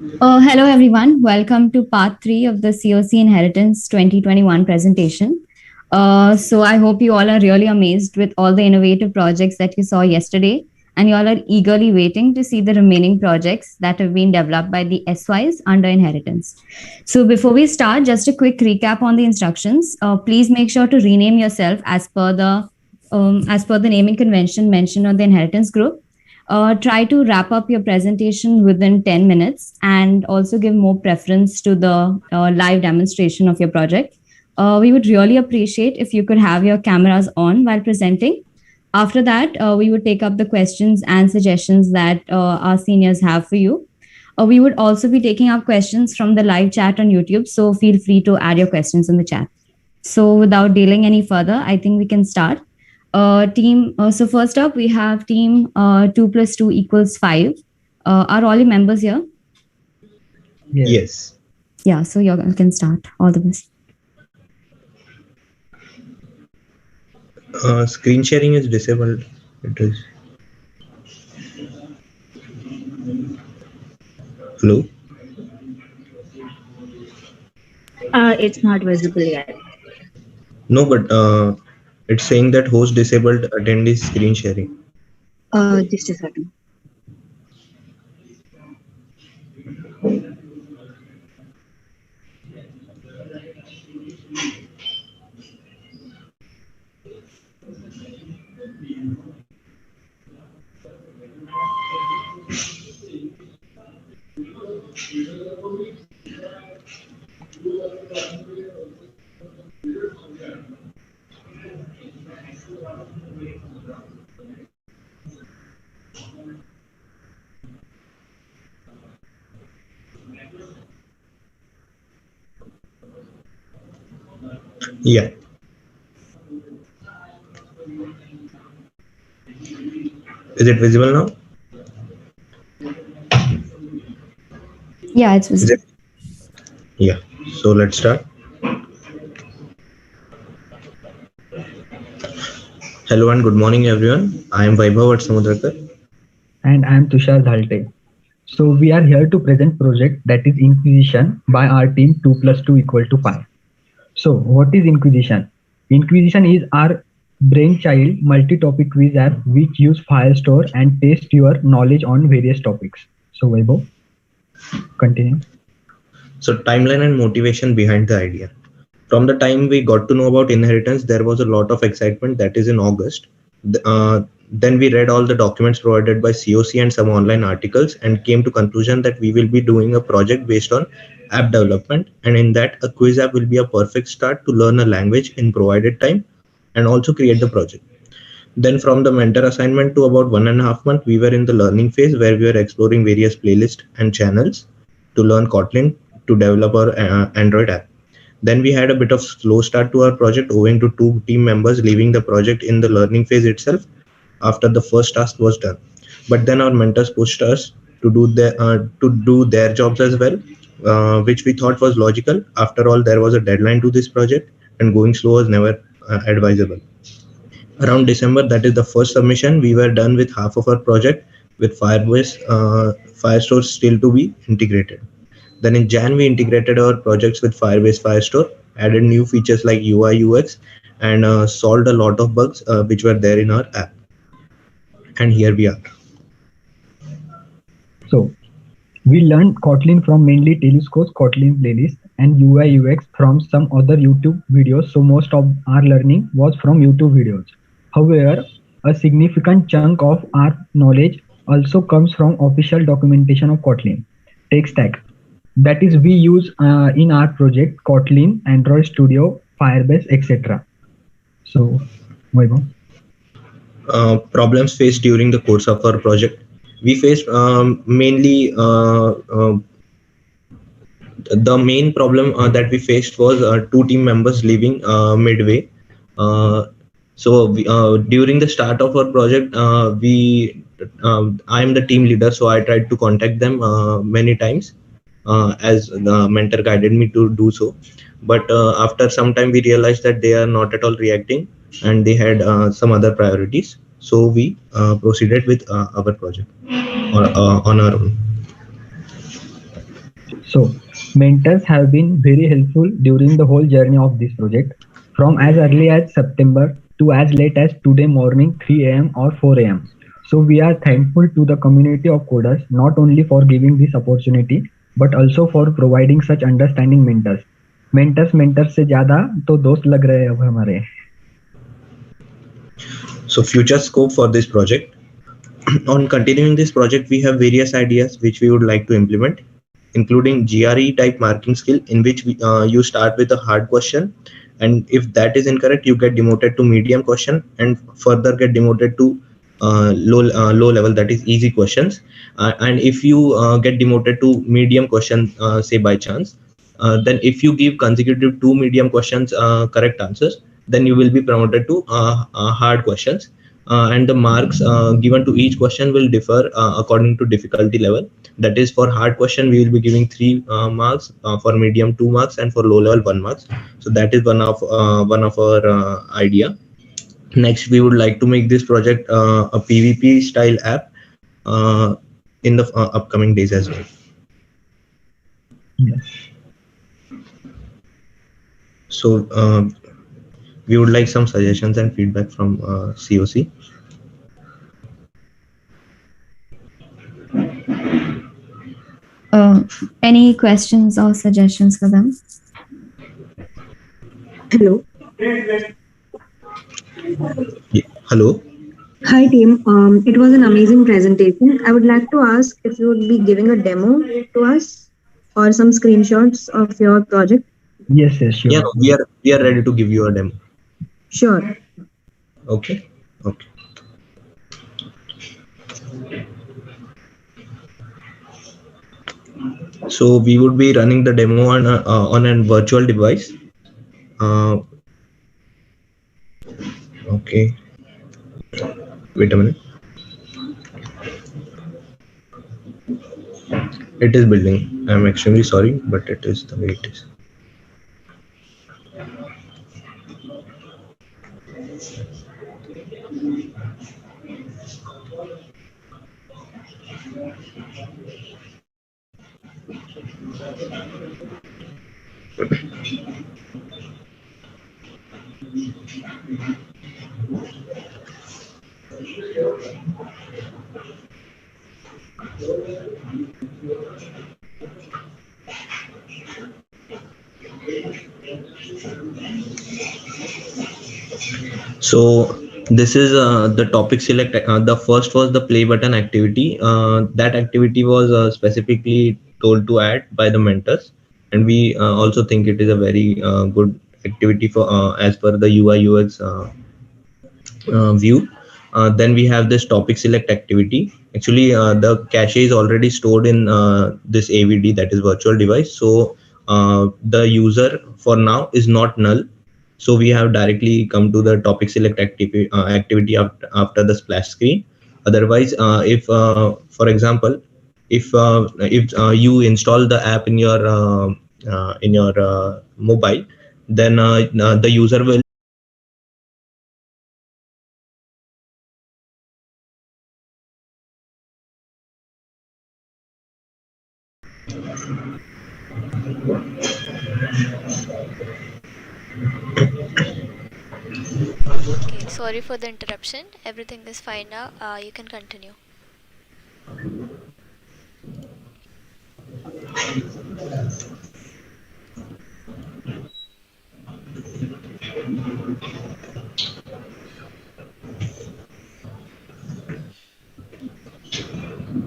Hello, everyone. Welcome to part 3 of the CoC Inheritance 2021 presentation. I hope you all are really amazed with all the innovative projects that you saw yesterday, and you all are eagerly waiting to see the remaining projects that have been developed by the SYs under Inheritance. So, before we start, just a quick recap on the instructions. Please make sure to rename yourself as per the naming convention mentioned on the Inheritance group. Try to wrap up your presentation within 10 minutes and also give more preference to the live demonstration of your project. We would really appreciate if you could have your cameras on while presenting. After that, we would take up the questions and suggestions that our seniors have for you. We would also be taking up questions from the live chat on YouTube, so feel free to add your questions in the chat. So without dealing any further, I think we can start. So first up, we have team 2 plus 2 equals 5. Are all your members here? Yes. Yeah, so you can start. All the best. Screen sharing is disabled. It is. Hello? It's not visible yet. No, but it's saying that host disabled attendee screen sharing. Just a second. Yeah. Is it visible now? Yeah, it's visible. Yeah. So let's start. Hello and good morning, everyone. I am Vaibhav Samudrakar. And I am Tushar Dhalte. So we are here to present project that is Inquisition by our team 2 plus 2 equal to 5. So what is Inquisition? Inquisition is our brainchild multi-topic quiz app which use Firestore and test your knowledge on various topics. So Vaibhav, continue. So timeline and motivation behind the idea. From the time we got to know about Inheritance, there was a lot of excitement. That is in August. Then we read all the documents provided by CoC and some online articles and came to conclusion that we will be doing a project based on app development, and in that a quiz app will be a perfect start to learn a language in provided time and also create the project. Then from the mentor assignment to about 1.5 months, we were in the learning phase where we were exploring various playlists and channels to learn Kotlin to develop our Android app. Then we had a bit of slow start to our project owing to 2 team members leaving the project in the learning phase itself after the first task was done. But then our mentors pushed us to do their jobs as well, which we thought was logical. After all, there was a deadline to this project, and going slow was never advisable. Around December, that is the first submission, we were done with half of our project with Firestore still to be integrated. Then in Jan, we integrated our projects with Firebase Firestore, added new features like UI UX, and solved a lot of bugs which were there in our app. And here we are. So we learned Kotlin from mainly Telescope's Kotlin playlist and UI UX from some other YouTube videos. So most of our learning was from YouTube videos. However, a significant chunk of our knowledge also comes from official documentation of Kotlin tech stack. That is, we use in our project Kotlin, Android Studio, Firebase, etc. So, Vaibhav. Problems faced during the course of our project. We faced mainly the main problem that we faced was 2 team members leaving midway. During the start of our project, I am the team leader, so I tried to contact them many times as the mentor guided me to do so. But after some time, we realized that they are not at all reacting and they had some other priorities. So we proceeded with our project on our own. So, mentors have been very helpful during the whole journey of this project, from as early as September to as late as today morning 3 a.m. or 4 a.m. So, we are thankful to the community of coders not only for giving this opportunity but also for providing such understanding mentors. Mentors से ज़्यादा तो दोस्त लग रहे हैं अब हमारे. So future scope for this project. On continuing this project, we have various ideas which we would like to implement, including GRE type marking skill, in which you start with a hard question, and if that is incorrect, you get demoted to medium question, and further get demoted to low level, that is easy questions. And if you get demoted to medium question, say by chance, then if you give consecutive two medium questions correct answers, then you will be promoted to hard questions. And the marks given to each question will differ according to difficulty level. That is, for hard question we will be giving 3 marks, for medium 2 marks, and for low level 1 marks. So that is one of our idea. Next, we would like to make this project a PvP style app in the upcoming days as well. Yes. So we would like some suggestions and feedback from CoC. Any questions or suggestions for them? Hello. Yeah. Hello. Hi team. It was an amazing presentation. I would like to ask if you would be giving a demo to us or some screenshots of your project. Yes, sure. Yeah, we are ready to give you a demo. Sure. Okay. Okay. So we would be running the demo on a virtual device. Okay. Wait a minute. It is building. I'm extremely sorry, but it is the way it is. So this is the topic select. The first was the play button activity. That activity was specifically told to add by the mentors, and we also think it is a very good activity for as per the UI UX view. Then we have this topic select activity. Actually, the cache is already stored in this AVD, that is virtual device. So the user for now is not null. So we have directly come to the topic select activity after the splash screen. Otherwise, if for example, if you install the app in your mobile, then the user will Okay, sorry for the interruption. Everything is fine now. You can continue.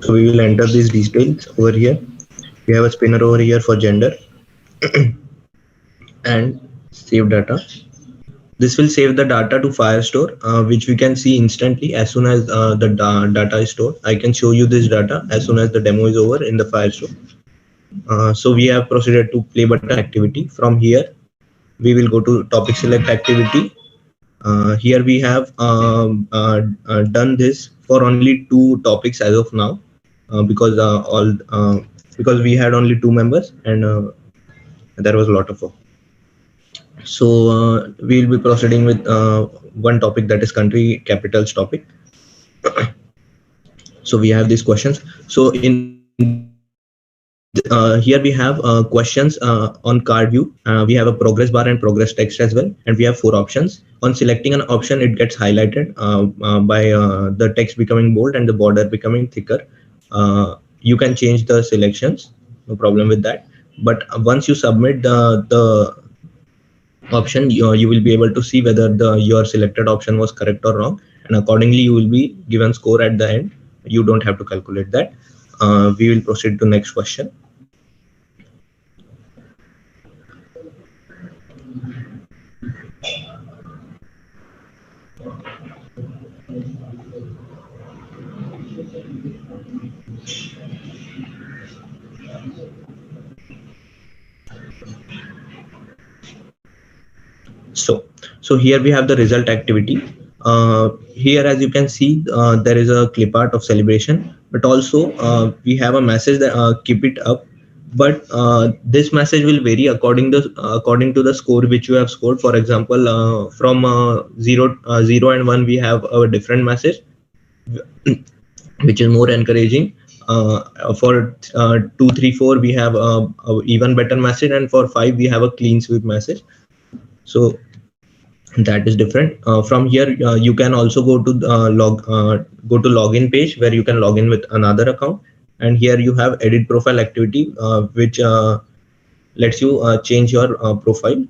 So we will enter these details over here. We have a spinner over here for gender and save data. This will save the data to Firestore, which we can see instantly as soon as the data is stored. I can show you this data as soon as the demo is over in the Firestore. So we have proceeded to play button activity. From here, we will go to topic select activity. Here we have done this for only 2 topics as of now, because because we had only 2 members and there was a lot of work. So we will be proceeding with one topic, that is country capitals topic. So we have these questions. So in this topic, Here we have questions on card view. We have a progress bar and progress text as well, and we have 4 options. On selecting an option, it gets highlighted by the text becoming bold and the border becoming thicker. You can change the selections, no problem with that. But once you submit the option, you will be able to see whether your selected option was correct or wrong, and accordingly you will be given score at the end. You don't have to calculate that. We will proceed to next question. So here we have the result activity. Here, as you can see, there is a clip art of celebration, but also we have a message that keep it up. But this message will vary according to the score which you have scored. For example, from 0 and 1, we have a different message, which is more encouraging. For 2, 3, 4, we have a even better message, and for 5, we have a clean sweep message. So that is different. From here, you can also go to login page where you can log in with another account, and here you have edit profile activity, which lets you change your profile,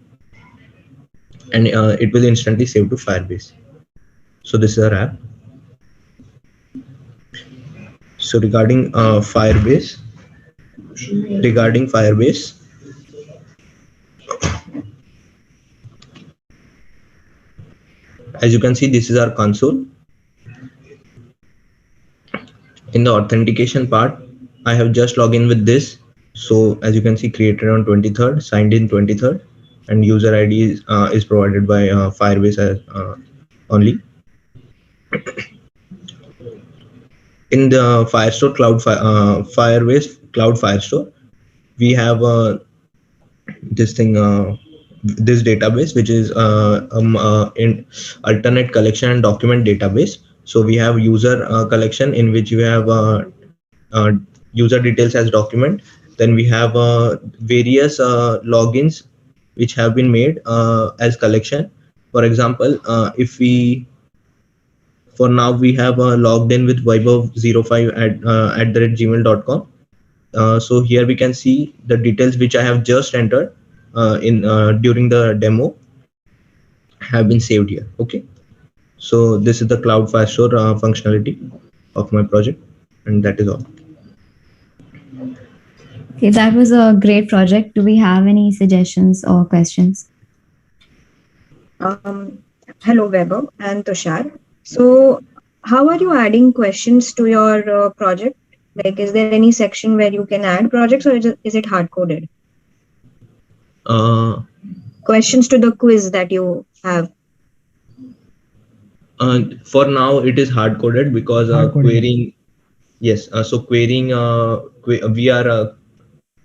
and it will instantly save to Firebase. So this is our app. So regarding Firebase, as you can see, this is our console. In the authentication part, I have just logged in with this. So as you can see, created on 23rd, signed in 23rd, and user ID is provided by Firebase only. In the Firestore Firebase Cloud Firestore, we have this thing, this database, which is in alternate collection and document database. So we have user collection, in which we have user details as document. Then we have various logins which have been made as collection. For example, for now we have logged in with Vaibhav05 at @gmail.com. So here we can see the details which I have just entered during the demo have been saved here. Okay, so this is the Cloud Firestore functionality of my project, and that is all. Okay, that was a great project. Do we have any suggestions or questions? Hello, Weber and Tushar. So how are you adding questions to your project? Like, is there any section where you can add projects, or is it hard-coded? Questions to the quiz that you have. For now, it is hard-coded because querying. Yes, so querying. We are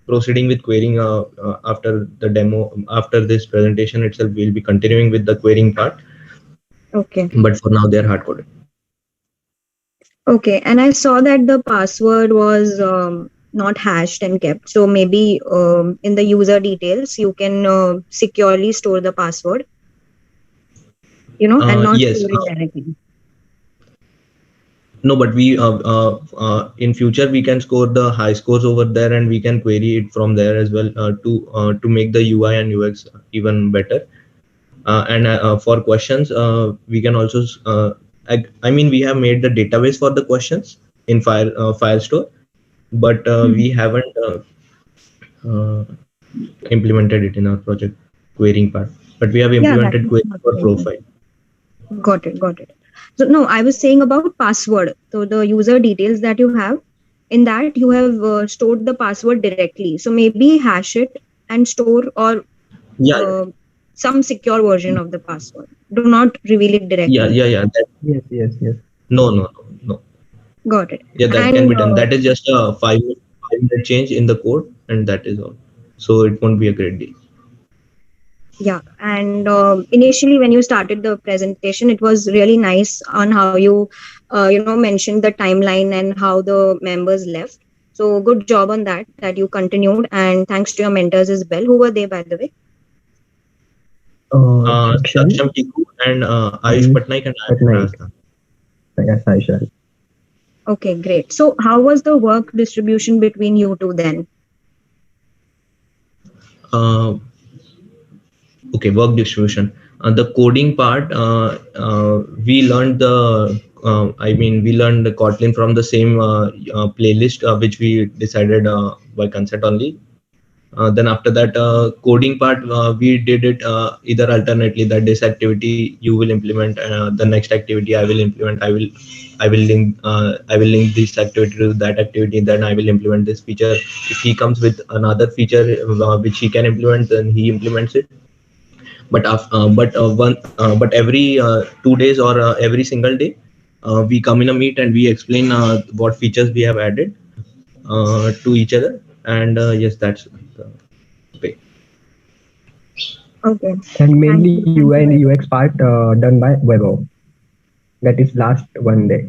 proceeding with querying after the demo. After this presentation itself, we'll be continuing with the querying part. Okay. But for now, they're hard-coded. Okay, and I saw that the password was not hashed and kept. So maybe in the user details, you can securely store the password, and not yes, store it directly. No, but we in future we can score the high scores over there, and we can query it from there as well to make the UI and UX even better. And for questions, we can also I mean, we have made the database for the questions in Firestore, but we haven't implemented it in our project querying part. But we have implemented query for profile. Got it. So no, I was saying about password. So the user details that you have, in that you have stored the password directly. So maybe hash it and store, or some secure version of the password. Do not reveal it directly. Yeah. Yes. No. Got it. Yeah, that can be done. That is just a 5-minute change in the code, and that is all. So it won't be a great deal. Yeah, and initially when you started the presentation, it was really nice on how you mentioned the timeline and how the members left. So good job on that you continued, and thanks to your mentors as well. Who were they, by the way? Saksham Saksham Tiku and Ayush and Patnaik and Patnaik. Rajasthan. Yes, Aisha. Okay, great. So how was the work distribution between you two then? Uh, okay, work distribution. The coding part, we learned we learned the Kotlin from the same playlist, which we decided by consent only. Then after that coding part, we did it either alternately, that this activity you will implement, the next activity I will implement. I will link this activity to that activity, then I will implement this feature. If he comes with another feature which he can implement, then he implements it. But every 2 days or every single day, we come in a meet and we explain what features we have added to each other. And yes, that's the way. Okay, And thank mainly you. UI and UX part done by Webbo. That is last one day.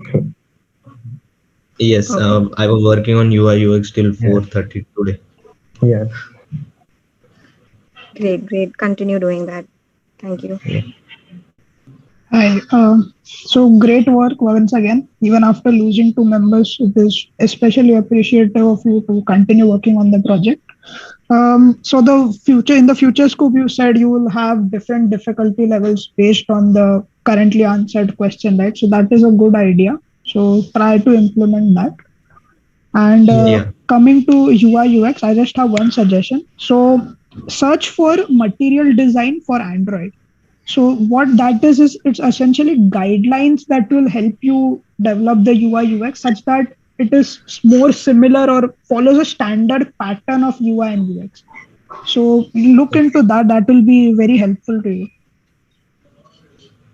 Yes, Okay, I was working on UI UX till Yes. 4:30 today. Yes. great. Continue doing that. Thank you. Hi. So great work once again. Even after losing two members, it is especially appreciative of you to continue working on the project. So in the future scope, you said you will have different difficulty levels based on the currently answered question, right? So that is a good idea. So try to implement that. And Yeah. coming to UI UX, I just have one suggestion. So search for material design for Android. So what that is it's essentially guidelines that will help you develop the UI UX such that it is more similar or follows a standard pattern of UI and UX. So look into that. That will be very helpful to you.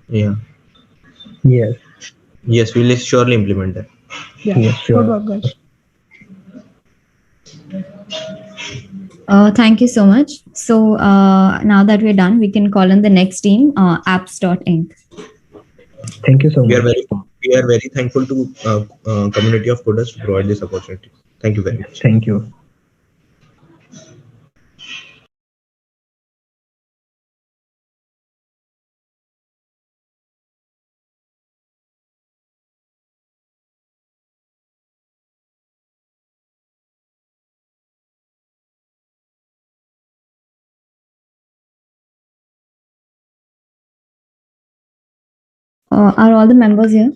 Yeah. Yes. Yes, we will surely implement that. Yeah. Yes, Good sure. work, guys. Thank you so much. So now that we're done, we can call in the next team, apps.inc. Thank you so We are much. very thankful to community of coders to provide this opportunity. Thank you very much. Thank you. Are all the members here?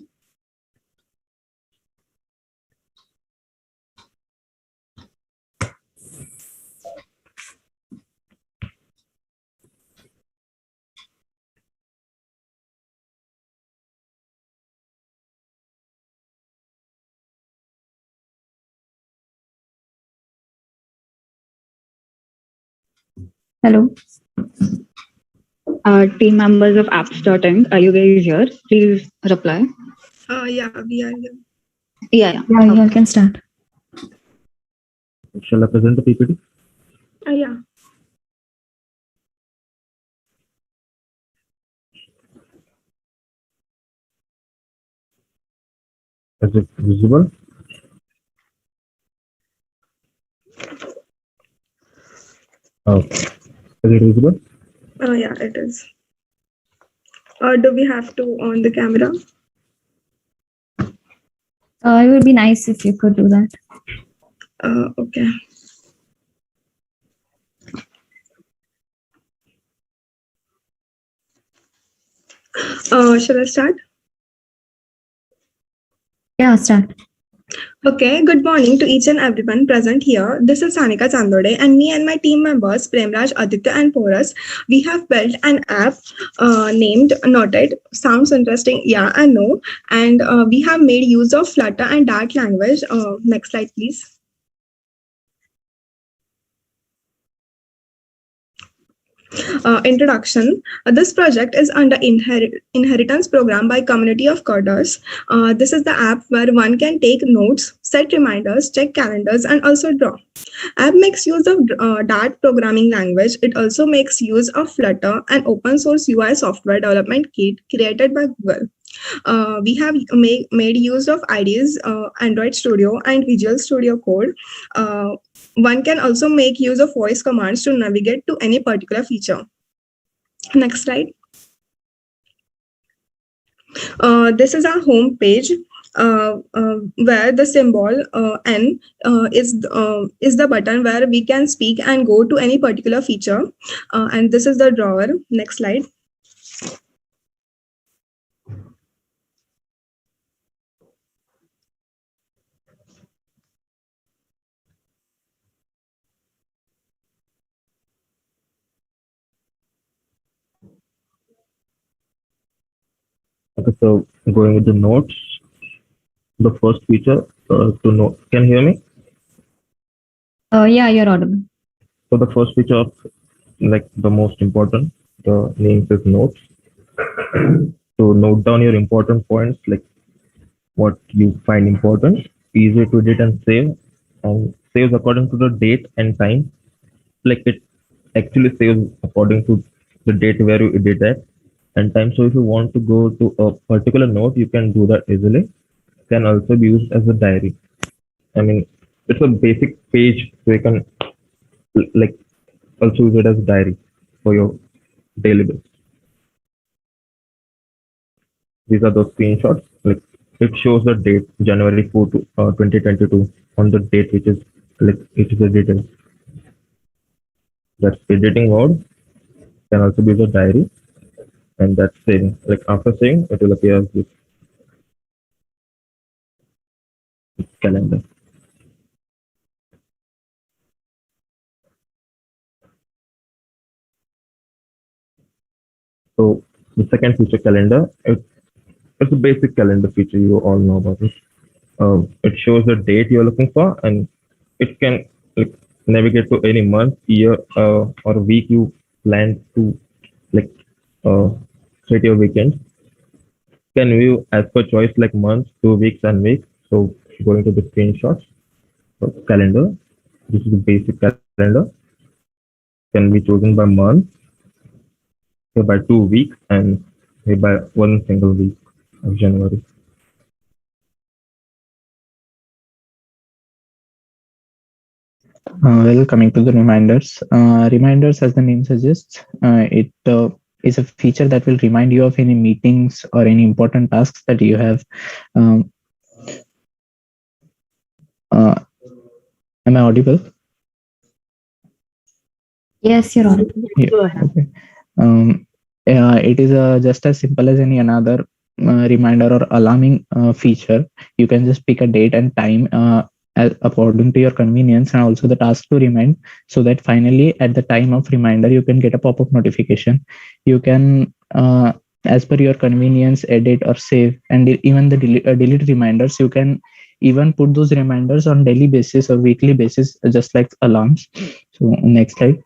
Hello. Team members of apps.inc, are you guys here? Please reply. Yeah, we are here. Yeah. Yeah, you all can start. Shall I present the PPT? Yeah. Is it visible? Okay. Is it visible? Yeah, it is. Do we have to on the camera? It would be nice if you could do that. Okay. Shall I start? Yeah, start. Okay, good morning to each and everyone present here. This is Sanika Chandode, and me and my team members, Premraj, Aditya, and Porus, we have built an app named Noted. Sounds interesting, yeah, I know. And we have made use of Flutter and Dart language. Next slide, please. Introduction. This project is under Inheritance program by community of coders. This is the app where one can take notes, set reminders, check calendars, and also draw. App makes use of Dart programming language. It also makes use of Flutter, an open source UI software development kit created by Google. We have made use of IDEs, Android Studio and Visual Studio Code. One can also make use of voice commands to navigate to any particular feature. Next slide. This is our home page. Where the symbol N is the button where we can speak and go to any particular feature. And this is the drawer. Next slide. Okay, so going with the notes, the first feature to know. Can you hear me? Yeah, you're audible. So the first feature of like the most important, the name is notes. To note down your important points, like what you find important, easy to edit and save, and saves according to the date and time. Like it actually saves according to the date where you edit at and time. So if you want to go to a particular note, you can do that easily. Can also be used as a diary. I mean, it's a basic page, so you can like also use it as a diary for your daily basis. These are those screenshots. Like it shows the date January 4 to 2022 on the date which is like it is edited. That's editing mode. Can also be the diary, and that's saving. Like after saving, it will appear as this calendar. So the second feature, calendar, it's a basic calendar feature. You all know about it. It shows the date you're looking for, and it can like, navigate to any month, year, or week you plan to like set your weekend. Can view as per choice like months, 2 weeks, and weeks. So going to the screenshots, so calendar. This is the basic calendar. Can be chosen by month, by 2 weeks, and by one single week of January. Well, coming to the reminders, reminders, as the name suggests, it is a feature that will remind you of any meetings or any important tasks that you have. Am I audible? Yes, you're audible. Yeah, okay. It is just as simple as any another reminder or alarming feature. You can just pick a date and time according to your convenience, and also the task to remind, so that finally at the time of reminder you can get a pop-up notification. You can as per your convenience edit or save, and even the delete reminders. You can even put those reminders on daily basis or weekly basis, just like alarms. So next slide.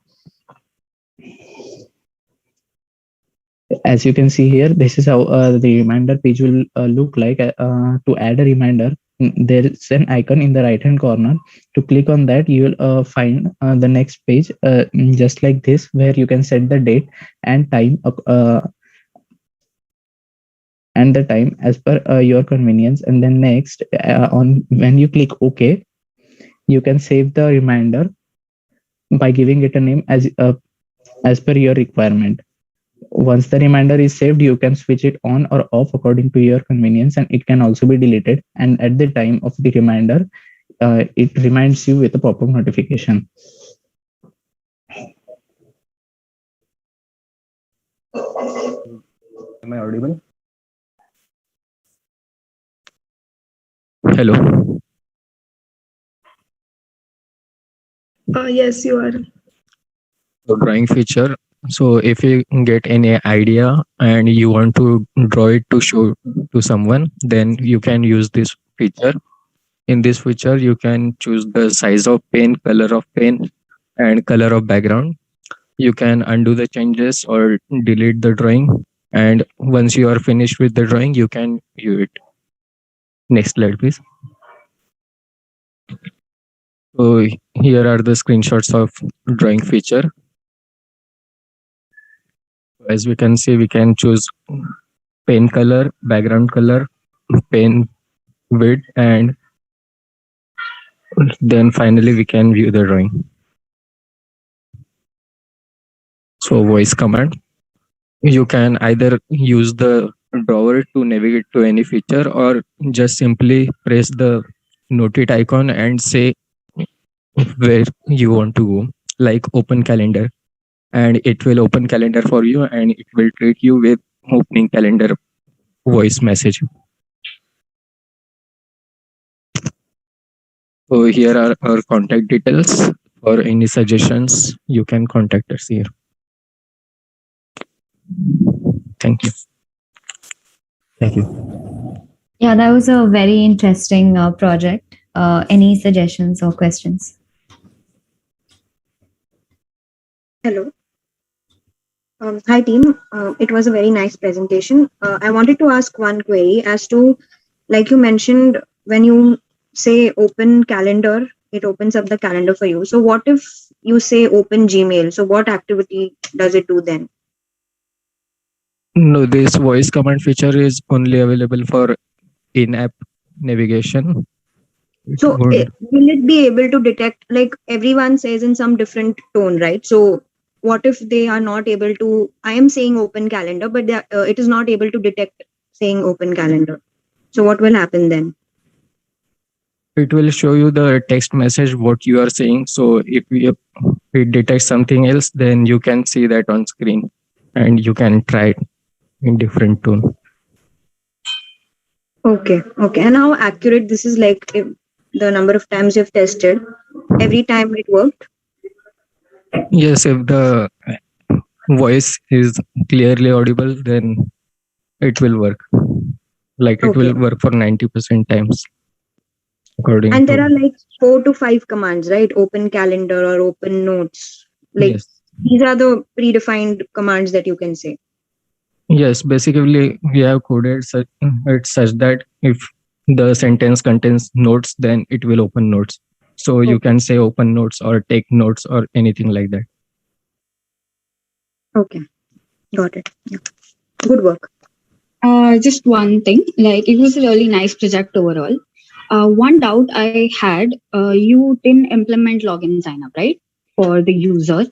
As you can see here, this is how the reminder page will look like. To add a reminder, there is an icon in the right hand corner. To click on that, you will find the next page, just like this, where you can set the date and time as per your convenience. And then next, on when you click OK, you can save the reminder by giving it a name as per your requirement. Once the reminder is saved, you can switch it on or off according to your convenience, and it can also be deleted. And at the time of the reminder, it reminds you with a pop-up notification. Am I audible? Hello. Yes, you are. The drawing feature. So if you get any idea and you want to draw it to show to someone, then you can use this feature. In this feature, you can choose the size of pen, color of pen, and color of background. You can undo the changes or delete the drawing. And once you are finished with the drawing, you can view it. Next slide, please. So here are the screenshots of drawing feature. As we can see, we can choose pen color, background color, pen width, and then finally we can view the drawing. So voice command, you can either use the drawer to navigate to any feature, or just simply press the notate icon and say where you want to go, like open calendar, and it will open calendar for you, and it will treat you with opening calendar voice message. So here are our contact details. For any suggestions, you can contact us here. Thank you. Thank you. Yeah, that was a very interesting project. Any suggestions or questions? Hello. Hi team. It was a very nice presentation. I wanted to ask one query as to, like you mentioned, when you say open calendar, it opens up the calendar for you. So what if you say open Gmail? So what activity does it do then? No, this voice command feature is only available for in-app navigation. So will it be able to detect, like everyone says in some different tone, right? So what if they are not able to, I am saying open calendar, but it is not able to detect saying open calendar. So what will happen then? It will show you the text message what you are saying. So if it detects something else, then you can see that on screen, and you can try it in different tone. Okay. And how accurate this is, like if the number of times you've tested, every time it worked? Yes, if the voice is clearly audible, then it will work. Like it will work for 90% times. And there are like 4 to 5 commands, right? Open calendar or open notes. Like yes. These are the predefined commands that you can say. Yes, basically we have coded it such that if the sentence contains notes, then it will open notes. So you can say open notes or take notes or anything like that. Okay, got it. Yeah. Good work. Just one thing, like it was a really nice project overall. One doubt I had, you didn't implement login sign up, right? For the user.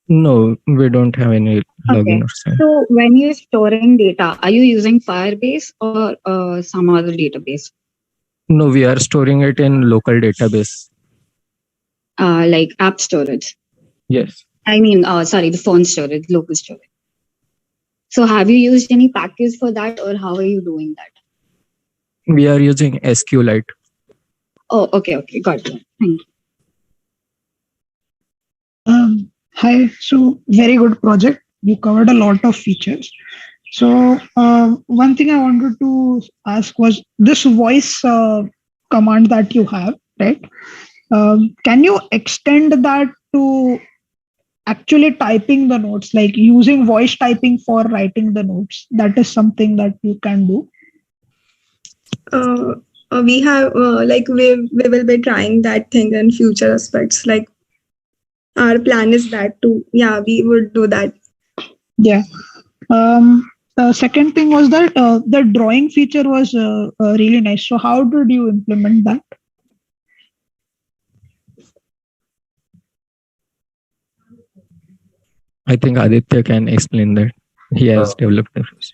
No, we don't have any login or sign. So when you're storing data, are you using Firebase or some other database? No, we are storing it in local database. Like app storage. Yes. I mean, sorry, the phone storage, local storage. So have you used any package for that, or how are you doing that? We are using SQLite. Oh, okay, got it. Thank you. Hi, so very good project. You covered a lot of features. So one thing I wanted to ask was this voice command that you have, right? Can you extend that to actually typing the notes, like using voice typing for writing the notes? That is something that you can do. We have like we will be trying that thing in future aspects. Like our plan is that too. Yeah, we would do that. Yeah. The second thing was that the drawing feature was really nice. So how did you implement that? I think Aditya can explain that. He has developed the first.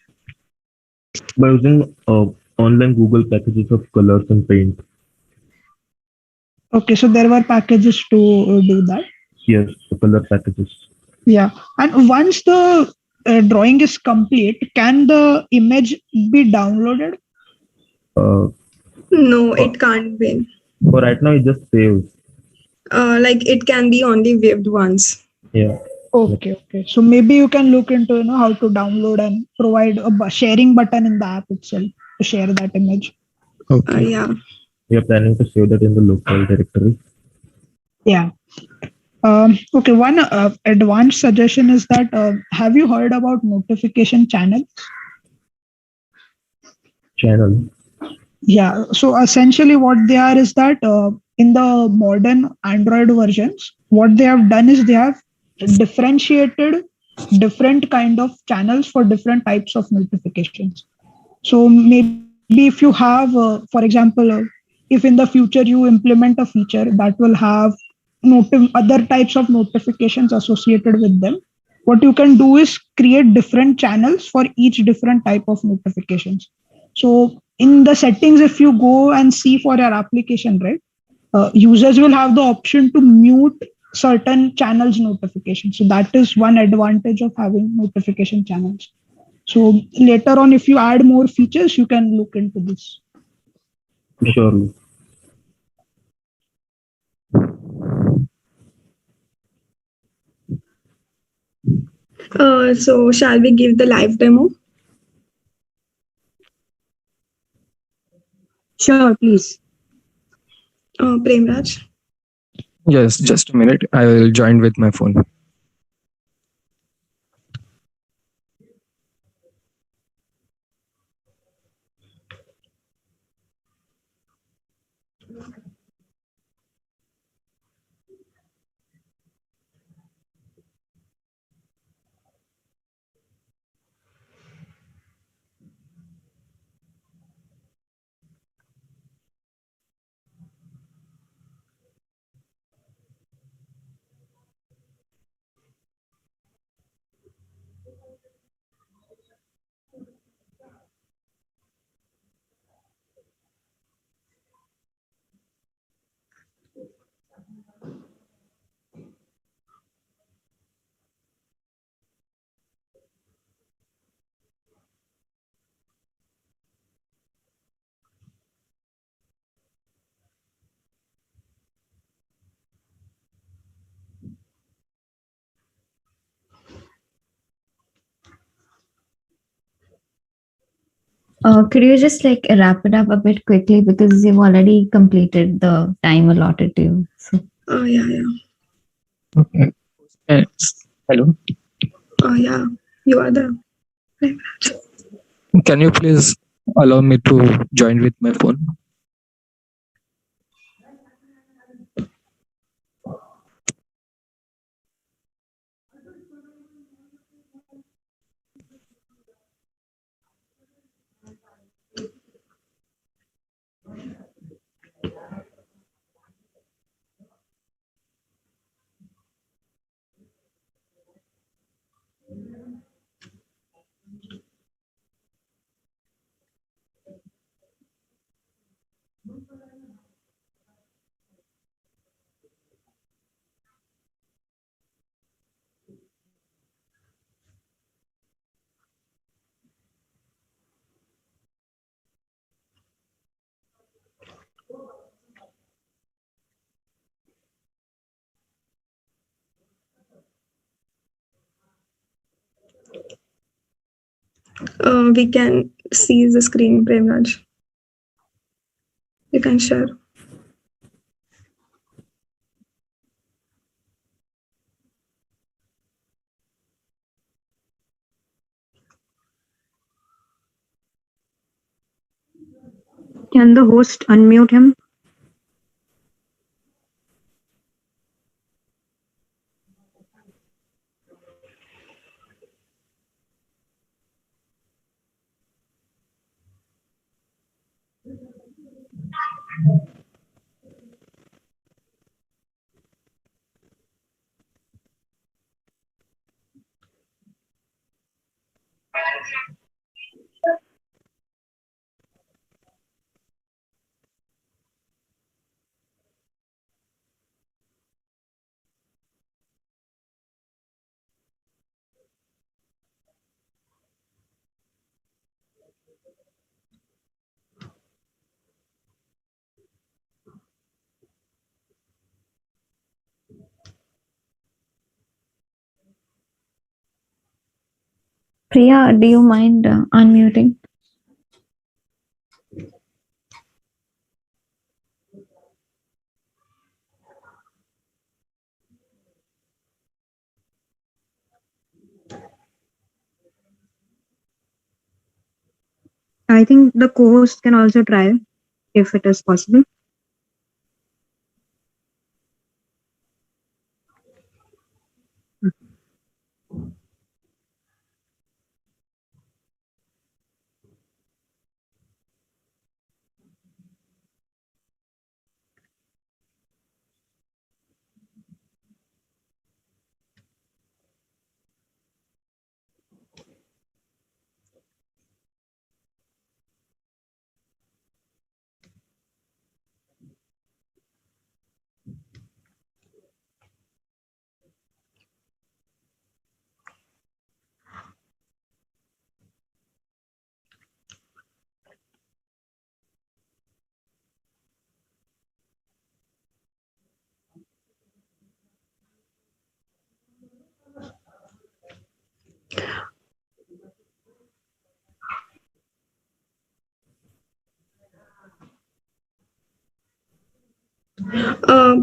By using online Google packages of colors and paint. Okay, so there were packages to do that. Yes, the color packages. Yeah, and once the drawing is complete, can the image be downloaded? No, it can't be. For right now, it just saves. Like it can be only waived once. Yeah. Okay. So maybe you can look into how to download and provide a sharing button in the app itself to share that image. Okay. Yeah. We are planning to save that in the local directory. Yeah. Okay. One advanced suggestion is that have you heard about notification channel? Yeah. So essentially, what they are is that in the modern Android versions, what they have done is they have differentiated different kind of channels for different types of notifications. So maybe if you have, for example, if in the future you implement a feature that will have other types of notifications associated with them, what you can do is create different channels for each different type of notifications. So in the settings, if you go and see for your application, right, users will have the option to mute certain channels notifications. So that is one advantage of having notification channels. So later on, if you add more features, you can look into this. Surely. So shall we give the live demo? Sure, please. Premraj. Yes, just a minute. I will join with my phone. Could you just like wrap it up a bit quickly because you've already completed the time allotted to you. So. Yeah. Okay. Hello. Yeah, you are the. Can you please allow me to join with my phone? We can see the screen, Premraj. You can share. Can the host unmute him? Priya, do you mind unmuting? I think the co-host can also try if it is possible.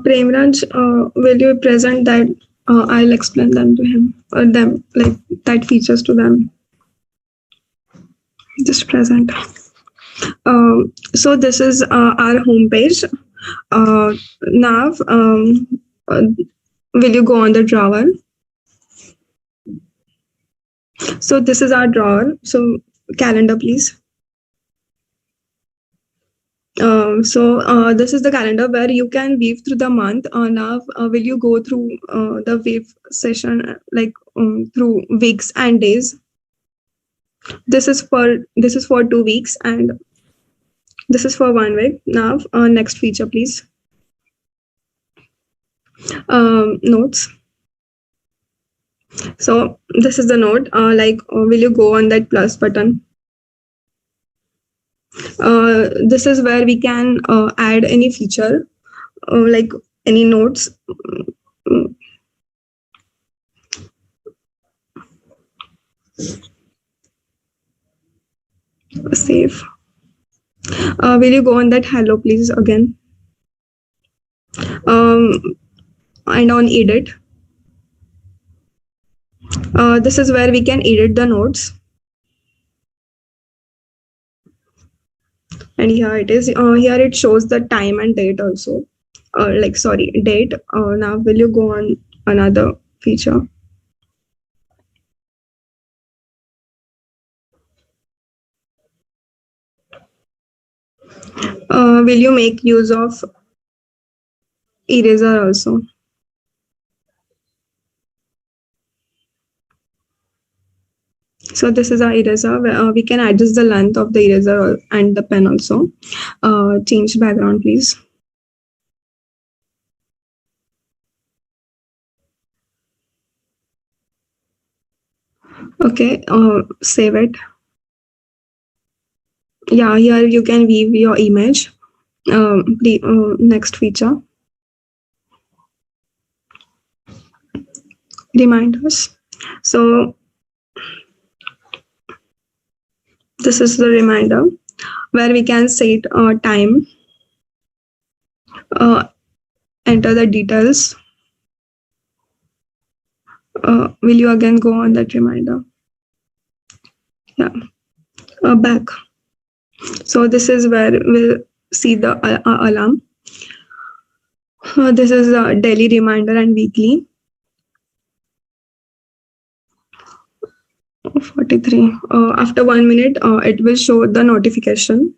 Premraj, will you present that? I'll explain them to him, or them, like that features to them. Just present. So this is our homepage. Nav, will you go on the drawer? So this is our drawer. So calendar, please. This is the calendar where you can weave through the month. Now, will you go through the weave session like through weeks and days? This is for 2 weeks and this is for 1 week. Now, next feature, please. Notes. So this is the note. Will you go on that plus button? This is where we can add any feature, like any notes. Save. Will you go on that hello, please, again? And on edit. This is where we can edit the notes. And here it is. Here it shows the time and date also. Date. Now will you go on another feature? Will you make use of eraser also? So this is our eraser. We can adjust the length of the eraser and the pen also. Change background, please. Okay, save it. Yeah, here you can weave your image. Next feature. Reminders. So this is the reminder where we can set time, enter the details. Will you again go on that reminder? Yeah, back. So this is where we'll see the alarm. This is a daily reminder and weekly. 43. After 1 minute, it will show the notification.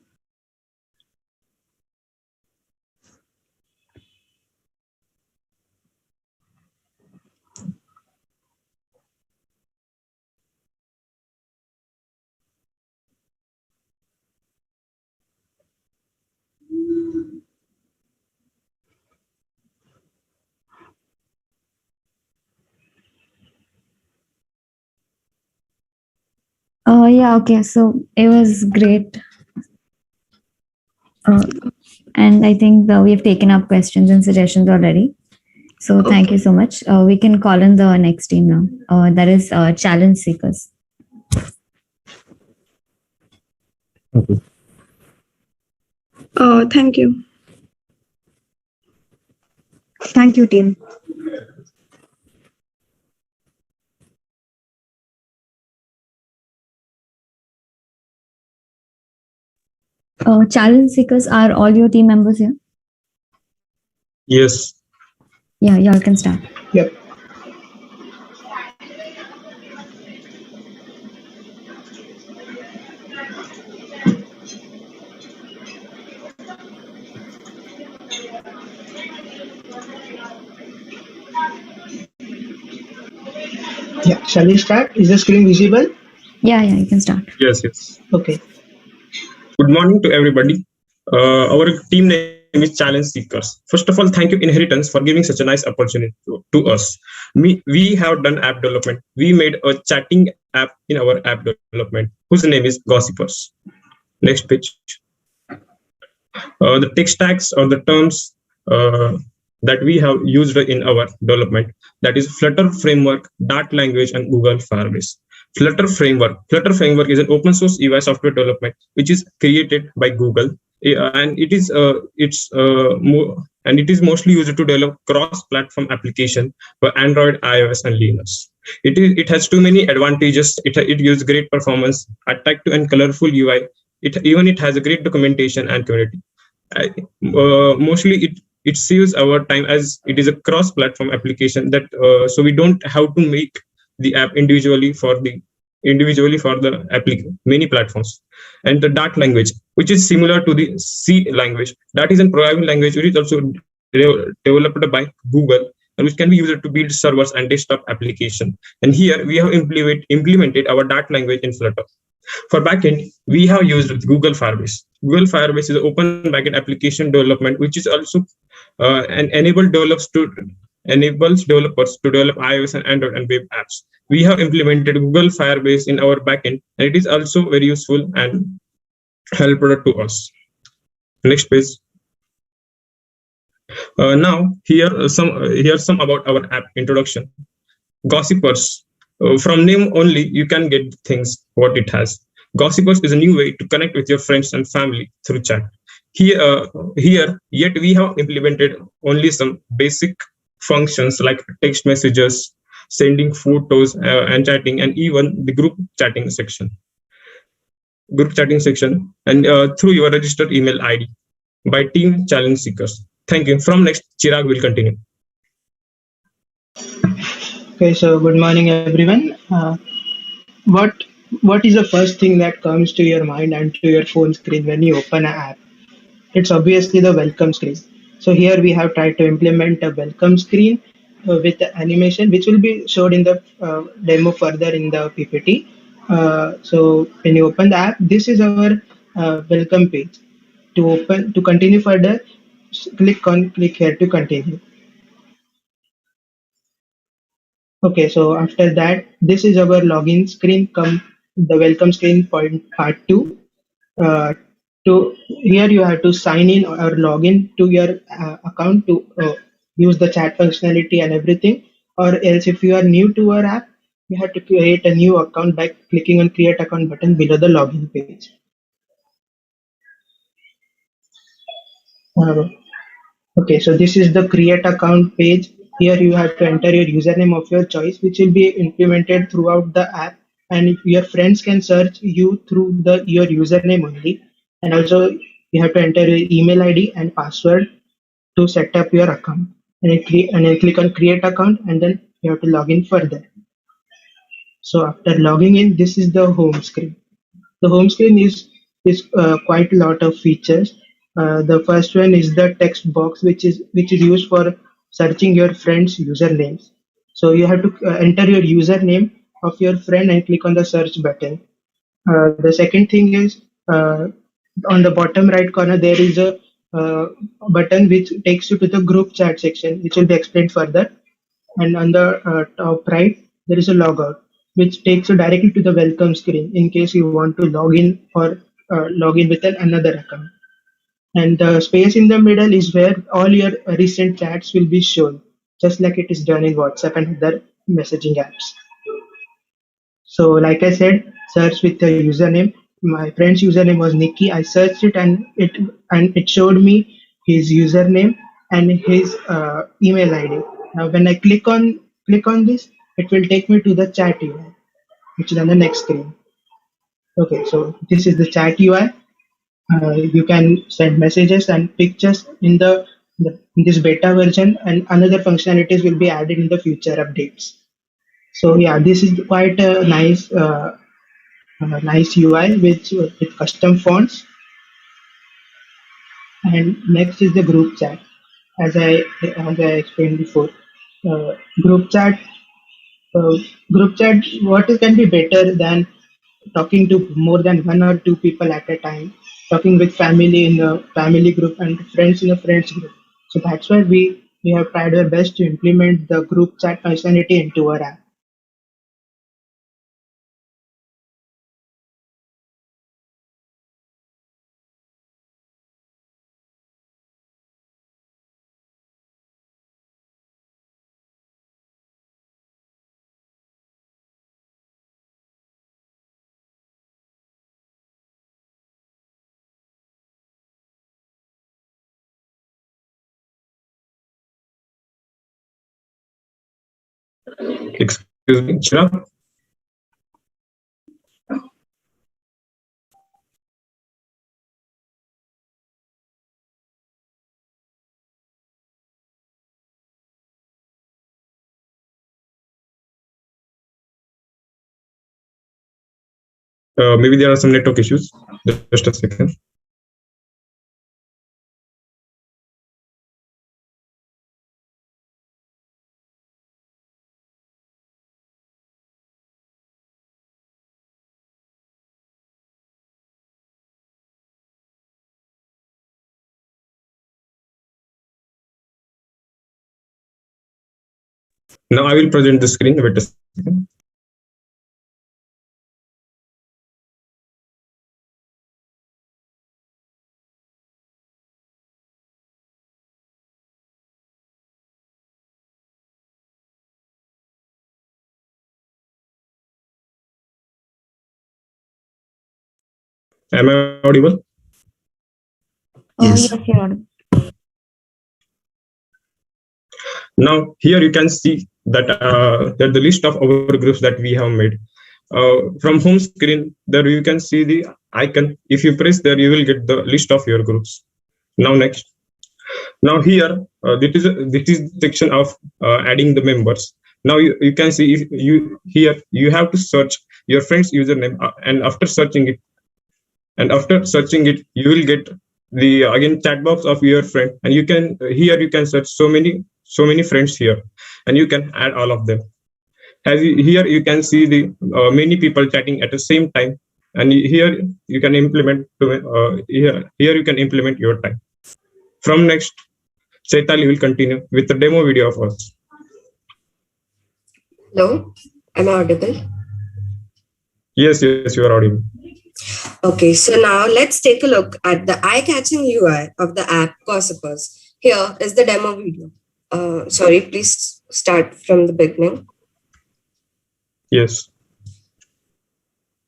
Yeah, okay. So it was great. And I think we have taken up questions and suggestions already. So thank you so much. We can call in the next team now. That is challenge seekers. Okay. Thank you. Thank you, team. Challenge seekers, are all your team members here? Yes. Yeah, y'all can start. Yep. Yeah, shall we start? Is the screen visible? Yeah, you can start. Yes. Okay. Good morning to everybody. Our team name is Challenge Seekers. First of all, thank you Inheritance for giving such a nice opportunity to us. We have done app development. We made a chatting app in our app development whose name is Gossipers. Next page. The tech stacks or the terms that we have used in our development, that is Flutter framework, Dart language, and Google Firebase. Flutter framework is an open source UI software development which is created by Google, and it is and it is mostly used to develop cross-platform application for Android, iOS, and Linux. It has too many advantages. It gives great performance, attractive and colorful UI. It has a great documentation and community. Mostly it saves our time as it is a cross-platform application that so we don't have to make the app individually for the many platforms. And the Dart language, which is similar to the C language, that is a programming language which is also developed by Google and which can be used to build servers and desktop application. And here we have implemented our Dart language in Flutter. For backend, we have used Google Firebase. Google Firebase is an open backend application development, which is also enables developers to develop iOS and Android and web apps. We have implemented Google Firebase in our backend, and it is also very useful and helpful to us. Next page. Now here's some about our app introduction. Gossipers. From name only, you can get things what it has. Gossipers is a new way to connect with your friends and family through chat. Yet we have implemented only some basic functions like text messages, sending photos and chatting, and even the group chatting section. And through your registered email ID by Team Challenge Seekers. Thank you. From next, Chirag will continue. Okay, so good morning, everyone. What what is the first thing that comes to your mind and to your phone screen when you open an app? It's obviously the welcome screen. So here we have tried to implement a welcome screen with the animation, which will be showed in the demo further in the PPT. So when you open the app, this is our welcome page. To continue further, click here to continue. Okay, so after that, this is our login screen. Come the welcome screen part 2. Uh, to here you have to sign in or log in to your account to use the chat functionality and everything. Or else, if you are new to our app, you have to create a new account by clicking on create account button below the login page. Okay, so this is the create account page. Here you have to enter your username of your choice, which will be implemented throughout the app. And if your friends can search you through your username only. And also you have to enter your email ID and password to set up your account. And then click on create account, and then you have to log in further. So after logging in, this is the home screen. The home screen is quite a lot of features. The first one is the text box, which is used for searching your friends' usernames. So you have to enter your username of your friend and click on the search button. The second thing is on the bottom right corner there is a button which takes you to the group chat section, which will be explained further. And on the top right there is a logout, which takes you directly to the welcome screen in case you want to log in or log in with another account. And the space in the middle is where all your recent chats will be shown, just like it is done in WhatsApp and other messaging apps. So like I said, search with the username. My friend's username was Nikki. I searched it and it showed me his username and his email ID. Now when I click on this, it will take me to the chat UI, which is on the next screen. Okay, so this is the chat UI. You can send messages and pictures in in this beta version, and another functionalities will be added in the future updates. So yeah, this is quite a nice UI with custom fonts. And next is the group chat. As I explained before, uh, group chat group chat, can be better than talking to more than one or two people at a time, talking with family in a family group and friends in a friends group. So that's why we have tried our best to implement the group chat functionality into our app. Excuse me, Chirag? Maybe there are some network issues. Just a second. Now I will present the screen. Wait a second. Am I audible? Yes, you're audible. Now here you can see that the list of our groups that we have made. From home screen, there you can see the icon. If you press there, you will get the list of your groups. Now next. Now here, this is section of adding the members. Now you can see if you have to search your friend's username, and after searching it, you will get the again chat box of your friend, and you can search so many friends here, and you can add all of them. Here you can see the many people chatting at the same time, and here you can implement here you can implement your time. From next, Chaitali will continue with the demo video of us. Hello, am I audible? Yes, you are audible. Okay, so now let's take a look at the eye-catching UI of the app Gossipers. Here is the demo video. Sorry, please start from the beginning. Yes.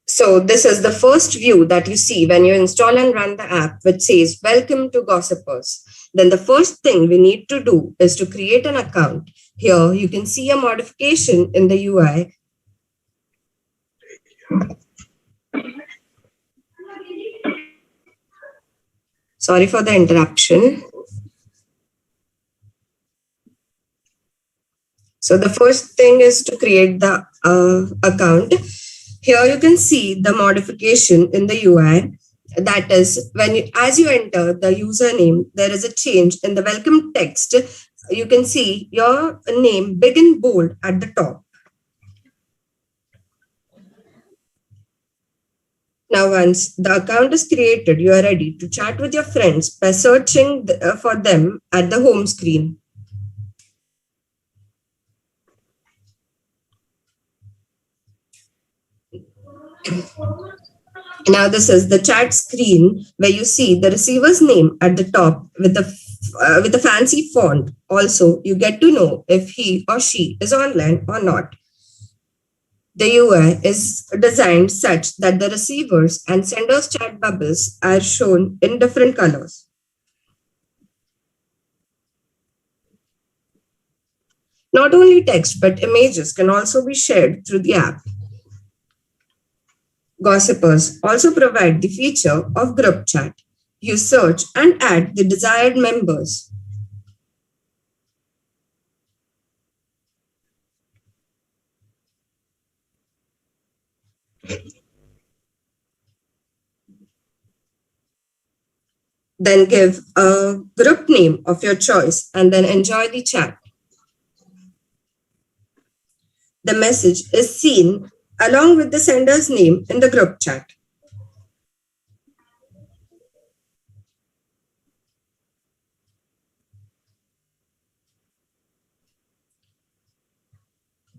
So this is the first view that you see when you install and run the app, which says, "Welcome to Gossipers." Then the first thing we need to do is to create an account. Here you can see a modification in the UI. Sorry for the interruption. So the first thing is to create the account. Here you can see the modification in the UI. That is, as you enter the username, there is a change in the welcome text. You can see your name big and bold at the top. Now, once the account is created, you are ready to chat with your friends by searching for them at the home screen. Now this is the chat screen where you see the receiver's name at the top with a fancy font. Also, you get to know if he or she is online or not. The UI is designed such that the receivers and senders chat bubbles are shown in different colors. Not only text, but images can also be shared through the app. Gossipers also provide the feature of group chat. You search and add the desired members. Then give a group name of your choice and then enjoy the chat. The message is seen along with the sender's name in the group chat.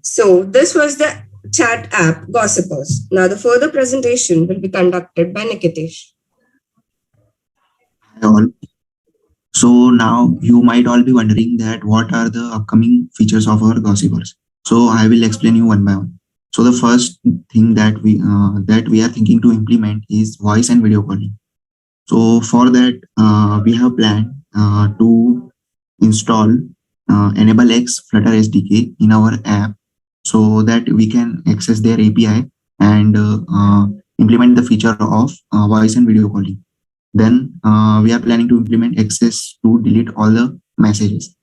So this was the chat app Gossipers. Now the further presentation will be conducted by Nikitesh. Hi all. So now you might all be wondering that what are the upcoming features of our Gossipers. So I will explain you one by one. So the first thing that we are thinking to implement is voice and video calling. So for that, we have planned to install Enable X Flutter SDK in our app so that we can access their API and implement the feature of voice and video calling. Then we are planning to implement access to delete all the messages.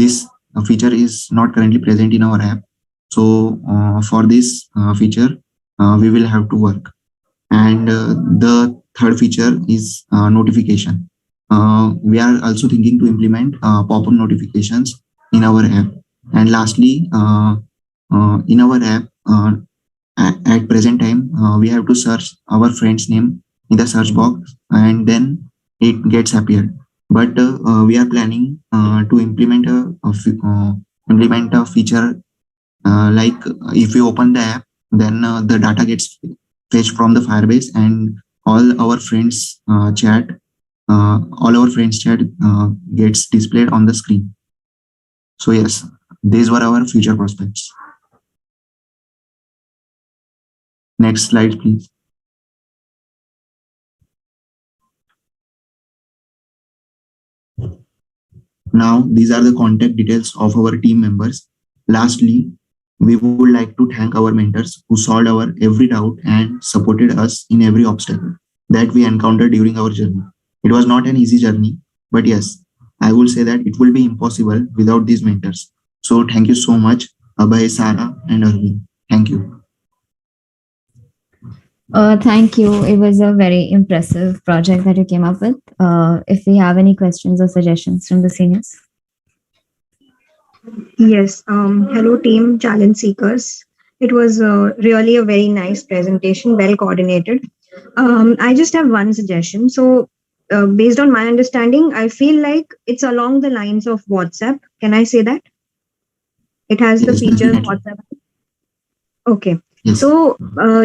This feature is not currently present in our app. So for this feature, we will have to work. And the third feature is notification. We are also thinking to implement pop-up notifications in our app. And lastly, in our app, at present time, we have to search our friend's name in the search box, and then it gets appeared. But we are planning to implement a feature like if you open the app, then the data gets fetched from the Firebase, and all our friends chat gets displayed on the screen. So yes, these were our future prospects. Next slide, please. Now, these are the contact details of our team members. Lastly, we would like to thank our mentors who solved our every doubt and supported us in every obstacle that we encountered during our journey. It was not an easy journey, but yes, I will say that it will be impossible without these mentors. So thank you so much, Abhay, Sarah, and Arvind. Thank you. Thank you. It was a very impressive project that you came up with. If we have any questions or suggestions from the seniors. Yes. Hello, team challenge seekers. It was really a very nice presentation, well coordinated. I just have one suggestion. So, based on my understanding, I feel like it's along the lines of WhatsApp. Can I say that? It has the feature of WhatsApp. Okay. Yes. So,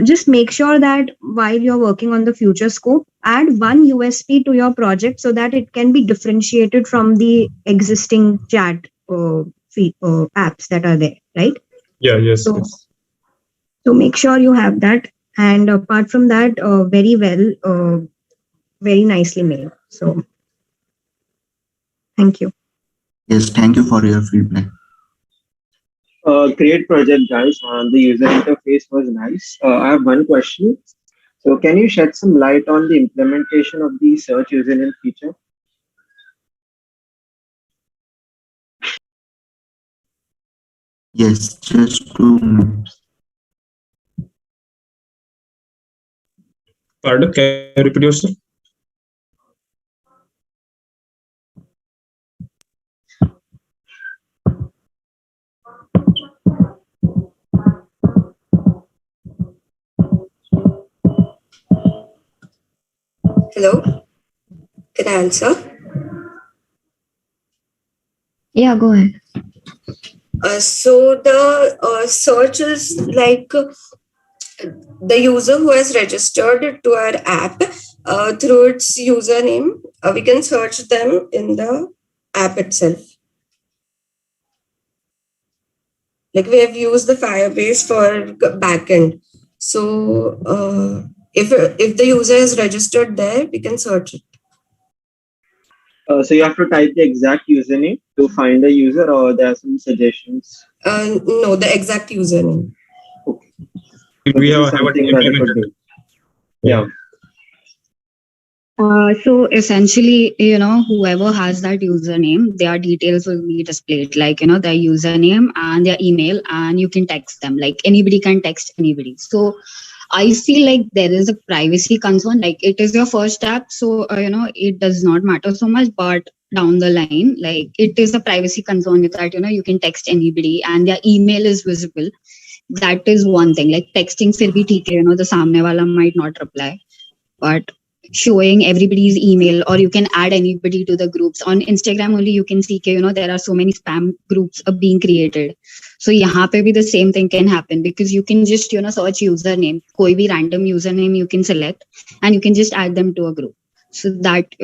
just make sure that while you're working on the future scope, add one USP to your project so that it can be differentiated from the existing chat apps that are there, right? Yeah, yes. So, yes. so make sure you have that. And apart from that, very nicely made. So, thank you. Yes, thank you for your feedback. Great project, guys. The user interface was nice. I have one question. So, can you shed some light on the implementation of the search username feature? Yes, just 2 minutes. Pardon, can you repeat yourself? Hello? Can I answer? Yeah, go ahead. So the search is like the user who has registered to our app through its username. We can search them in the app itself. Like we have used the Firebase for backend. So if the user is registered there, we can search it. So, you have to type the exact username to find the user, or there are some suggestions? No, the exact username. We have something that I could do. Yeah. So essentially, whoever has that username, their details will be displayed, like, their username and their email, and you can text them. Like anybody can text anybody. So I feel like there is a privacy concern. Like it is your first app, so it does not matter so much. But down the line, like it is a privacy concern that you can text anybody and their email is visible. That is one thing. Like texting, fir bhi theek hai, the samne wala might not reply, but showing everybody's email, or you can add anybody to the groups on Instagram. Only you can see there are so many spam groups being created. So yahan pe bhi the same thing can happen, because you can just search username, koi bhi random username you can select, and you can just add them to a group. So that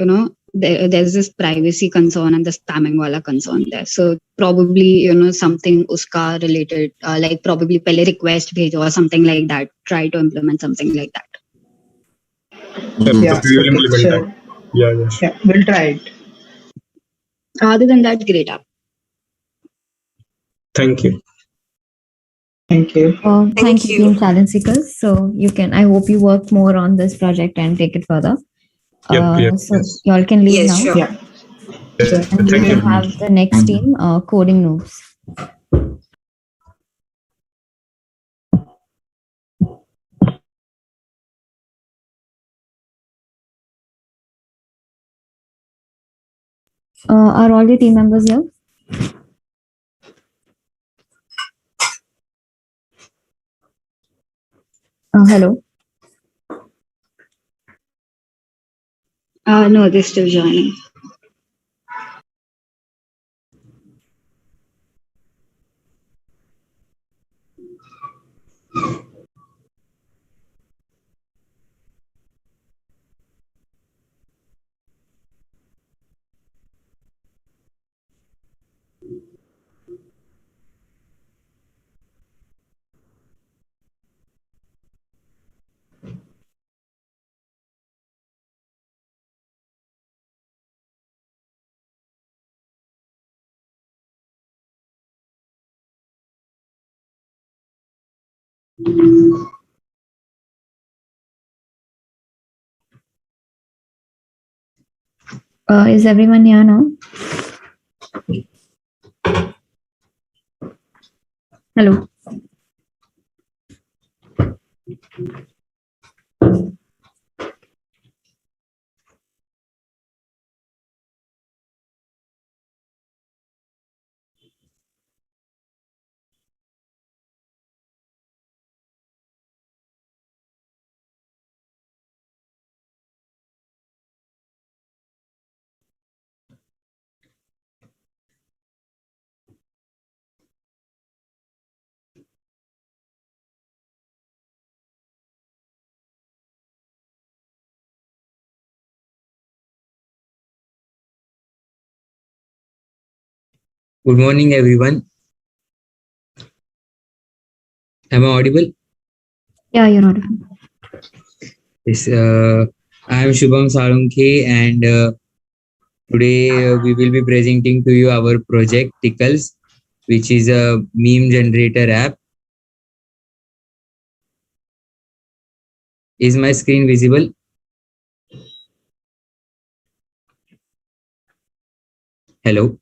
there's this privacy concern and the spamming wala concern there. So probably something uska related, like probably pehle request bhejo or something like that. Try to implement something like that. Yeah, We will okay. implement So, that. Yes. yeah, we'll try it. Other than that, great app. Thank you. Thank you. Thank you, Team Challenge Seekers. So you can, I hope you work more on this project and take it further. So y'all can leave now. Sure. Yeah. And we will have the next team, coding noobs. Are all the team members here? Hello. No, they're still joining. Is everyone here now? Hello. Good morning, everyone. Am I audible? Yeah, you're audible. Yes, I am Shubham Salunke, and today we will be presenting to you our project Tickles, which is a meme generator app. Is my screen visible? Hello.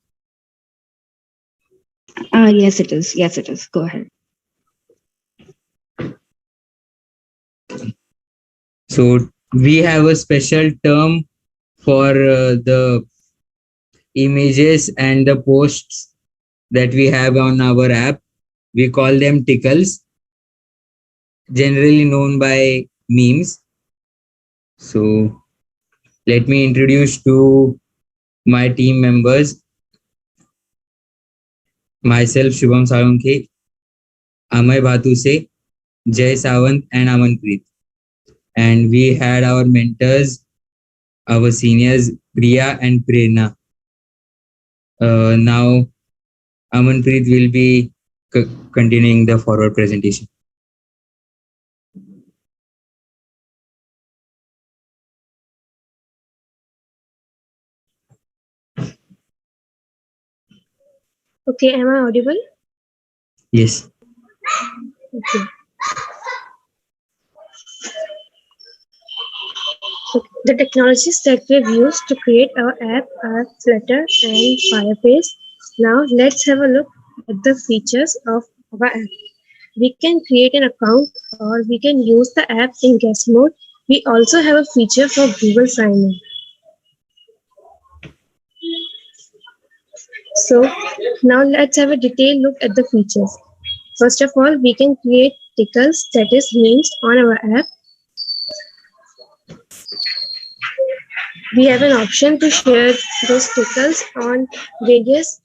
Yes, it is. Yes, it is. Go ahead. So we have a special term for the images and the posts that we have on our app. We call them tickles, generally known by memes. So let me introduce to my team members. Myself, Shubham Salunke, Amay Bhatuse, Jay Sawant, and Amanpreet. And we had our mentors, our seniors, Priya and Prerna. Now, Amanpreet will be continuing the forward presentation. Okay, am I audible? Yes. Okay. So the technologies that we've used to create our app are Flutter and Firefox. Now let's have a look at the features of our app. We can create an account or we can use the app in guest mode. We also have a feature for Google Sign-in. So now let's have a detailed look at the features. First of all, we can create tickles, that is memes, on our app. We have an option to share those tickles on various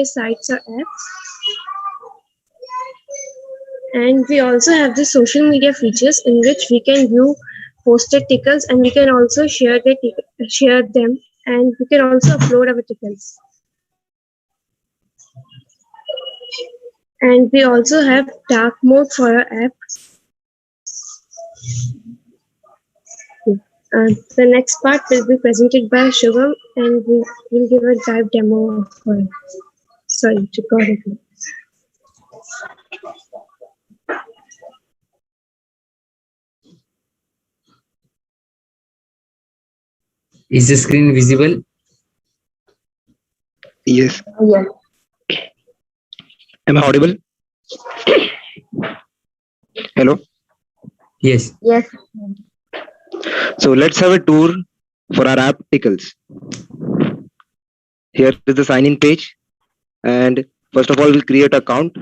sites or apps. And we also have the social media features in which we can view posted tickles and we can also share them, and we can also upload our tickles. And we also have dark mode for our app. The next part will be presented by Shubham, and we will give a live demo for it. Sorry, record it. Is the screen visible? Yes. Yes. Am I audible? Hello. Yes. Yes. So let's have a tour for our app Tickles. Here is the sign in page. And first of all, we'll create account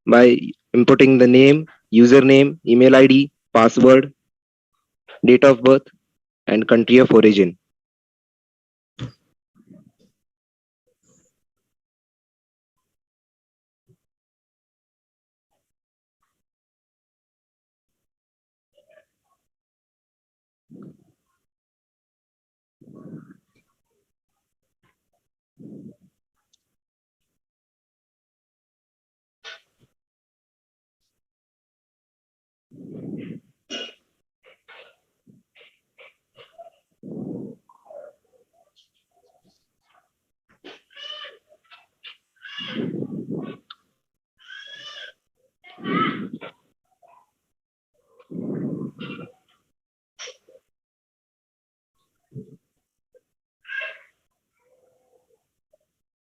by inputting the name, username, email ID, password, date of birth, and country of origin.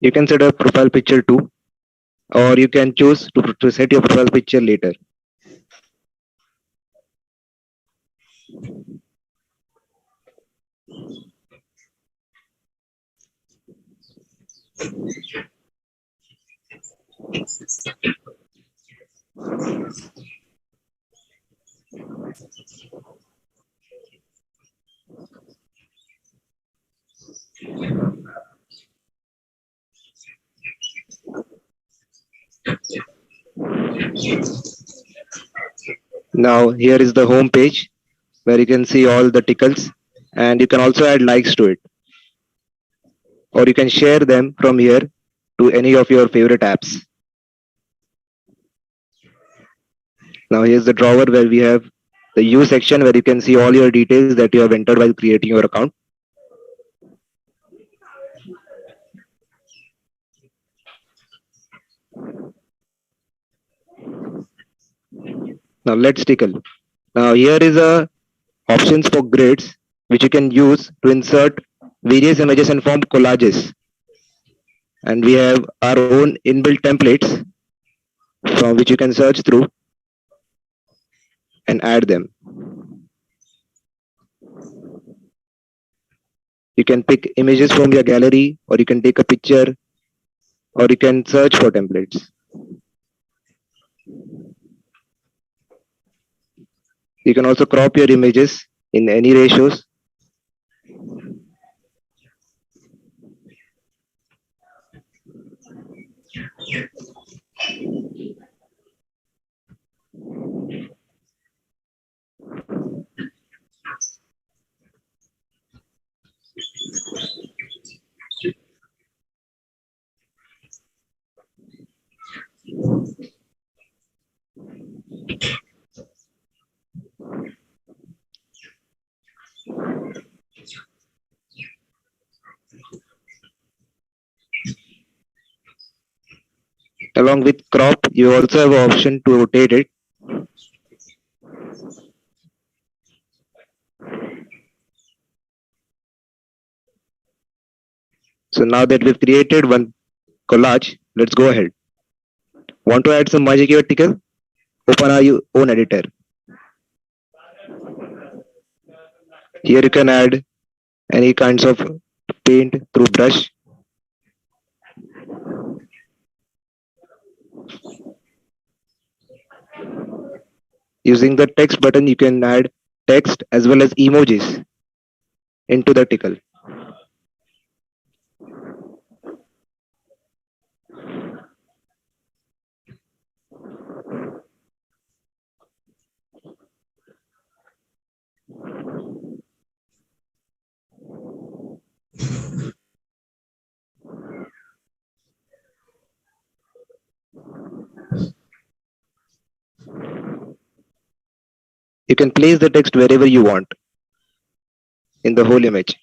You can set a profile picture too, or you can choose to set your profile picture later. Now here is the home page where you can see all the tickles, and you can also add likes to it, or you can share them from here to any of your favorite apps. Now here's the drawer where we have the use section where you can see all your details that you have entered while creating your account. Now let's tickle. Now here is a options for grids which you can use to insert various images and form collages. And we have our own inbuilt templates from which you can search through and add them. You can pick images from your gallery, or you can take a picture, or you can search for templates. You can also crop your images in any ratios. Along with crop, you also have an option to rotate it. So now that we've created one collage, let's go ahead. Want to add some magic to your tickle? Open our own editor. Here you can add any kinds of paint through brush. Using the text button, you can add text as well as emojis into the tickle. You can place the text wherever you want in the whole image.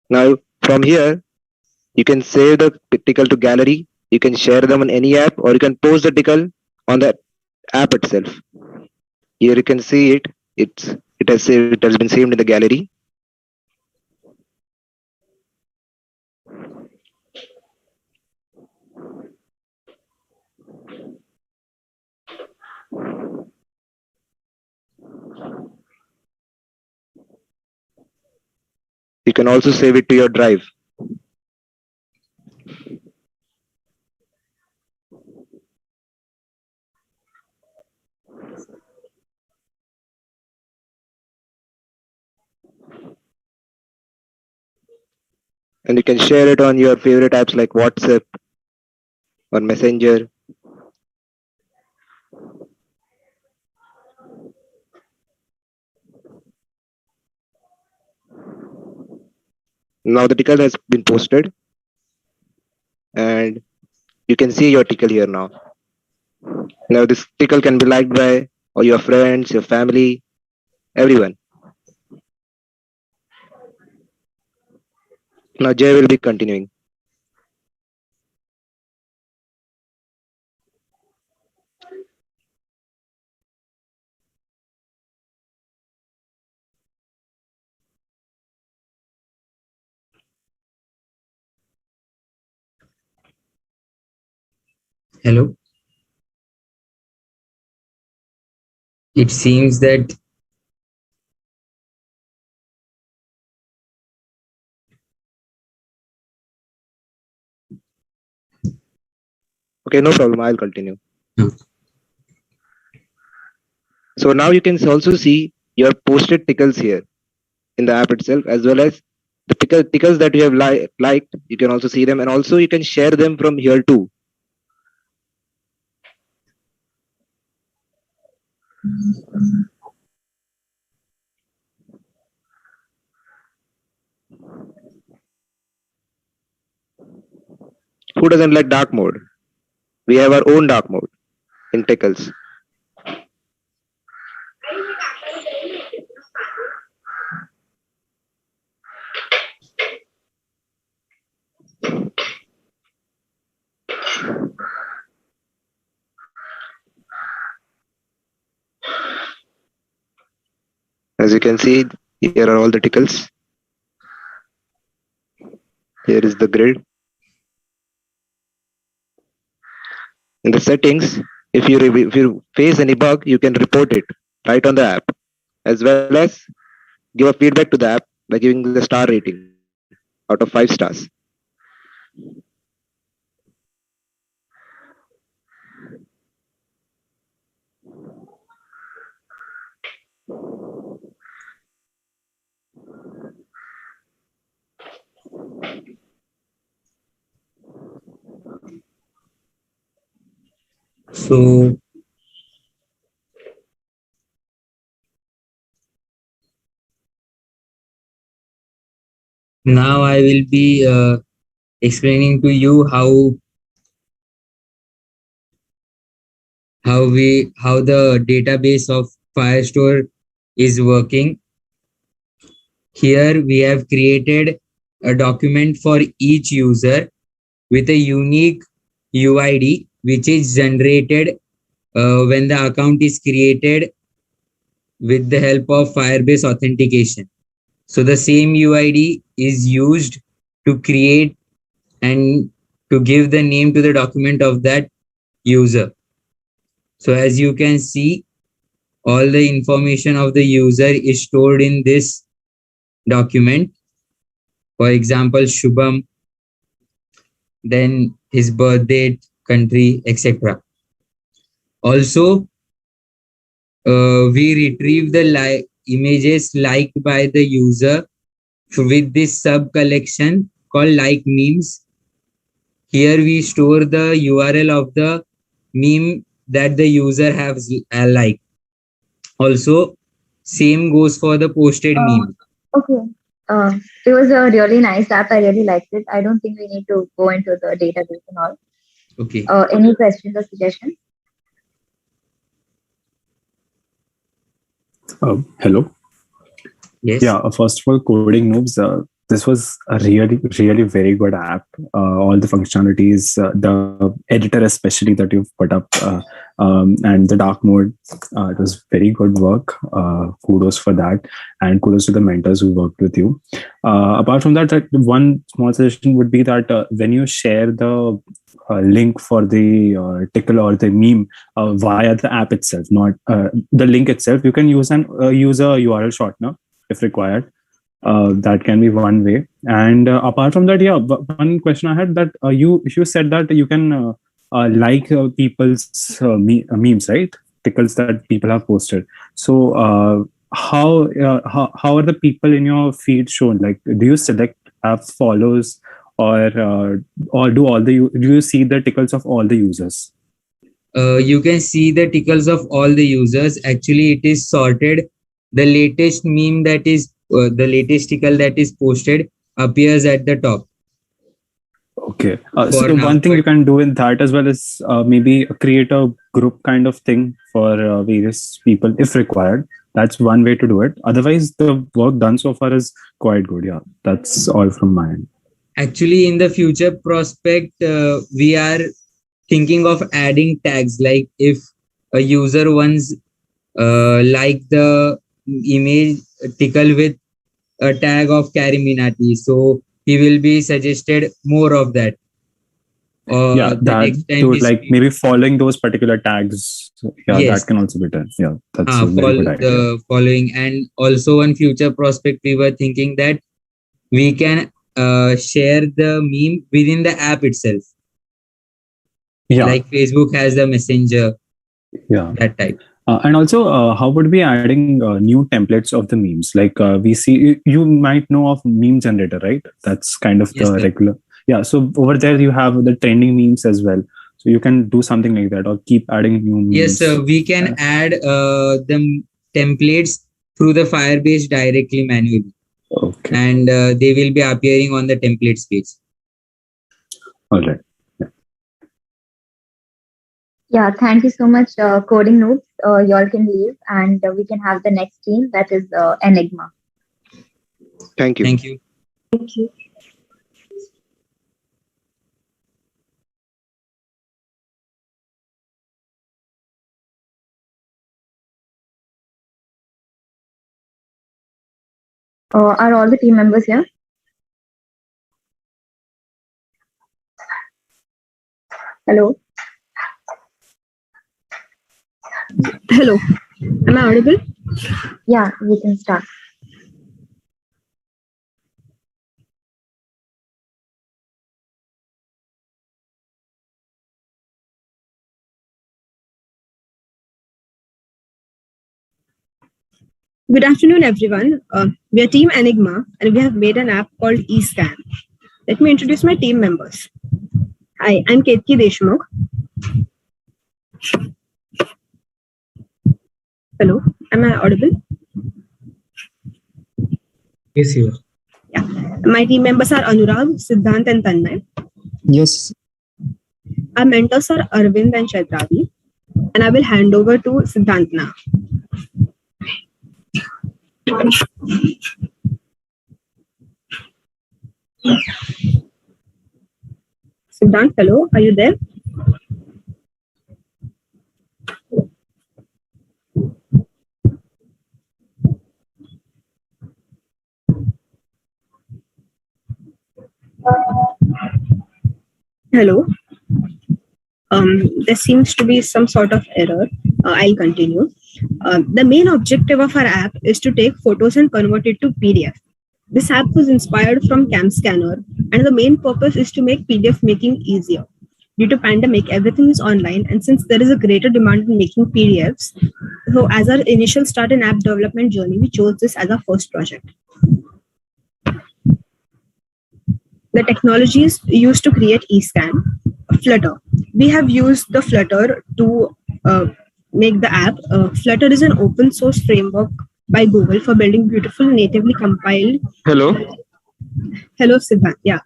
Now from here, you can save the tickle to gallery. You can share them on any app, or you can post the tickle on the app itself. Here you can see it. It has been saved in the gallery. You can also save it to your drive. And you can share it on your favorite apps like WhatsApp or Messenger. Now the ticket has been posted, and you can see your ticket here now. Now this ticket can be liked by all your friends, your family, everyone. Now Jay will be continuing. Hello. It seems that Okay, no problem. I'll continue. So now you can also see your posted tickets here in the app itself, as well as the tickets that you have liked. You can also see them, and also you can share them from here too. Who doesn't like dark mode? We have our own dark mode in tickles. As you can see, here are all the tickles. Here is the grid. In the settings, if you face any bug, you can report it right on the app, as well as give a feedback to the app by giving the star rating out of 5 stars. so. Now I will be explaining to you how the database of Firestore is working. Here we have created a document for each user with a unique UID, which is generated when the account is created with the help of Firebase authentication. So the same UID is used to create and to give the name to the document of that user. So as you can see, all the information of the user is stored in this document. For example, Shubham, then his birth date, country, etc. Also, we retrieve the images liked by the user with this sub collection called like memes. Here we store the URL of the meme that the user has liked. Also, same goes for the posted meme. Okay. It was a really nice app. I really liked it. I don't think we need to go into the database and all. Okay. Any questions or suggestions? Hello. Yes. Yeah. First of all, coding noobs. This was a really very good app. All the functionalities, the editor especially that you've put up, and the dark mode. It was very good work. Kudos for that, and kudos to the mentors who worked with you. Apart from that, one small suggestion would be that when you share the link for the tickle or the meme via the app itself, not the link itself, you can use use a URL shortener if required. That can be one way. And apart from that, yeah, one question I had, that you said that you can like people's memes, right? Tickles that people have posted. So how are the people in your feed shown? Like, do you select app follows, or do you see the tickles of all the users? You can see the tickles of all the users. Actually, it is sorted. The latest meme that is the latest tickle that is posted appears at the top. Okay. So one thing you can do in that as well is maybe create a group kind of thing for various people if required. That's one way to do it. Otherwise, the work done so far is quite good. Yeah, that's all from my end. Actually, in the future prospect, we are thinking of adding tags. Like if a user wants like the image tickle with a tag of Cariminati, so he will be suggested more of that. Yeah, that to like maybe following those particular tags. Yeah, Yes. that can also be done. Yeah, that's a very good idea. The following, and also on future prospect, we were thinking that we can share the meme within the app itself. Yeah, like Facebook has the messenger. Yeah, that type. And also, how would we adding new templates of the memes? Like we see, you might know of meme generator, right? That's kind of Yes, the sir. regular. Yeah. So over there, you have the trending memes as well. So you can do something like that, or keep adding new memes. Yes, sir. We can add the templates through the Firebase directly manually. Okay. And they will be appearing on the templates page. All right. Yeah, thank you so much, coding noobs. Y'all can leave, and we can have the next team, that is Enigma. Thank you. Thank you. Thank you. Are all the team members here? Hello? Hello. Am I audible? Yeah, we can start. Good afternoon, everyone. We are Team Enigma, and we have made an app called eScan. Let me introduce my team members. Hi, I'm Ketki Deshmukh. Hello, am I audible? Yes, you are. Yeah. My team members are Anurag, Siddhant, and Tanmay. Yes. Our mentors are Arvind and Shaitravi. And I will hand over to Siddhant now. Siddhant, hello, are you there? Hello. There seems to be some sort of error. I'll continue. The main objective of our app is to take photos and convert it to PDF. This app was inspired from CamScanner, and the main purpose is to make PDF making easier. Due to pandemic, everything is online, and since there is a greater demand in making PDFs, so as our initial start in app development journey, we chose this as our first project. The technologies used to create eScan, Flutter. We have used the Flutter to make the app. Flutter is an open source framework by Google for building beautiful natively compiled. Hello. Hello, Siddhant. Yeah,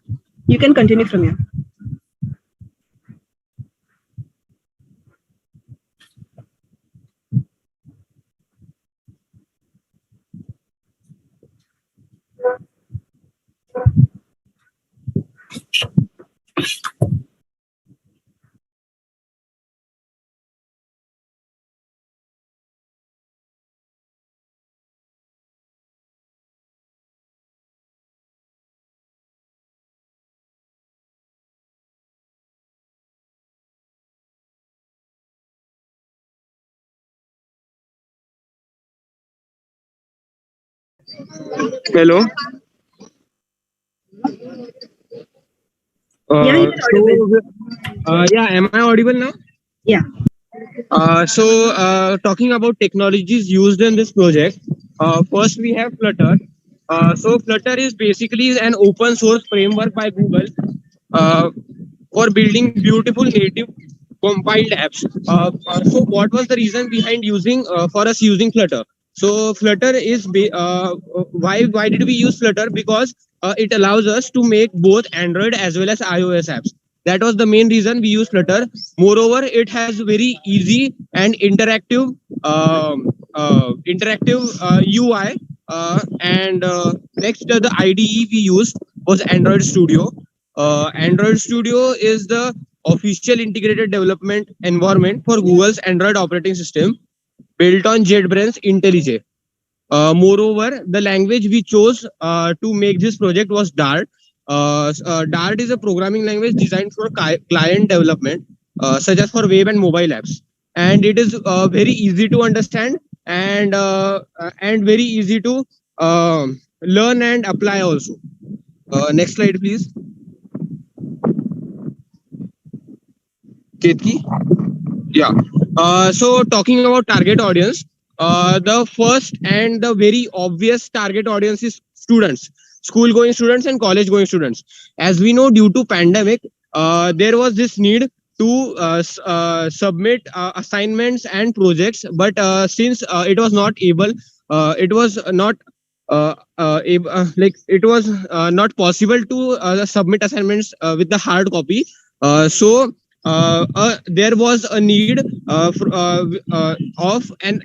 you can continue from here. Hello. Yeah, you're audible. Yeah, am I audible now? Yeah. Talking about technologies used in this project, first we have Flutter. Flutter is basically an open source framework by Google uh, for building beautiful native compiled apps. What was the reason behind using for us using Flutter? So Flutter is why did we use Flutter? Because it allows us to make both Android as well as iOS apps. That was the main reason we use Flutter. Moreover, it has very easy and interactive UI. And next, the IDE we used was Android Studio. Android Studio is the official integrated development environment for Google's Android operating system built on JetBrains IntelliJ. Moreover, the language we chose to make this project was Dart. Dart is a programming language designed for client development, such as for web and mobile apps, and it is very easy to understand and very easy to learn and apply also. Next slide, please. Ketki? Yeah. Talking about target audience, the first and the very obvious target audience is students, school going students and college going students. As we know, due to pandemic, there was this need to submit assignments and projects, but since it was not able, it was not it was not possible to submit assignments with the hard copy. There was a need of an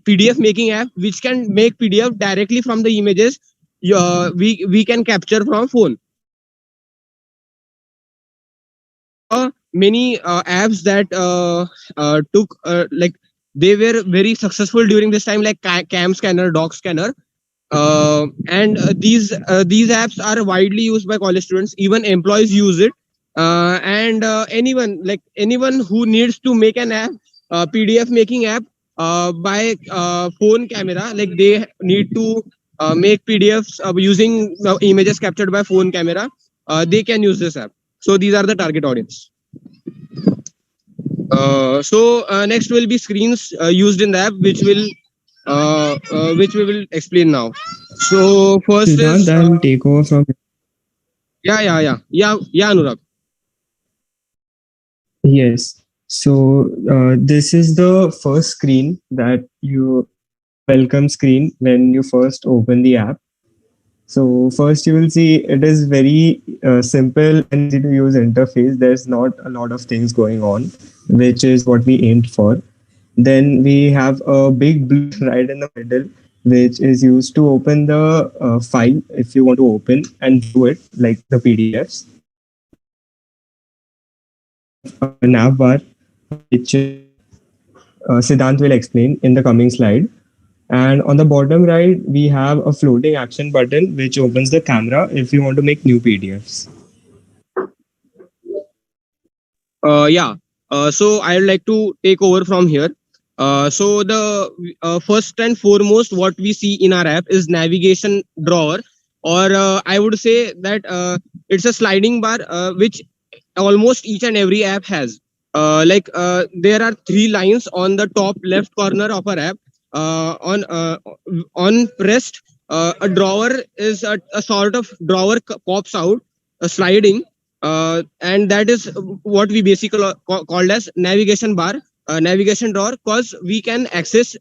PDF making app which can make PDF directly from the images we can capture from phone. Many apps that took they were very successful during this time, like Cam Scanner, Doc Scanner. These apps are widely used by college students. Even employees use it, and anyone who needs to make an app, PDF making app by phone camera, like they need to make PDFs using images captured by phone camera. They can use this app. So these are the target audience. Next will be screens used in the app, which we will explain now. So first is I'll take over from. Yeah, Anurag. Yes. So this is the first screen that you welcome screen when you first open the app. So first you will see it is very simple and easy to use interface. There's not a lot of things going on, which is what we aimed for. Then we have a big blue right in the middle, which is used to open the file if you want to open and view it like the PDFs. A nav bar, which Siddhant will explain in the coming slide. And on the bottom right, we have a floating action button, which opens the camera if you want to make new PDFs. So I would like to take over from here. So the first and foremost, what we see in our app is navigation drawer, or I would say that it's a sliding bar, which almost each and every app has. There are 3 lines on the top left corner of our app. On pressed, a drawer is a sort of drawer pops out, sliding, and that is what we basically called as navigation bar, navigation drawer, because we can access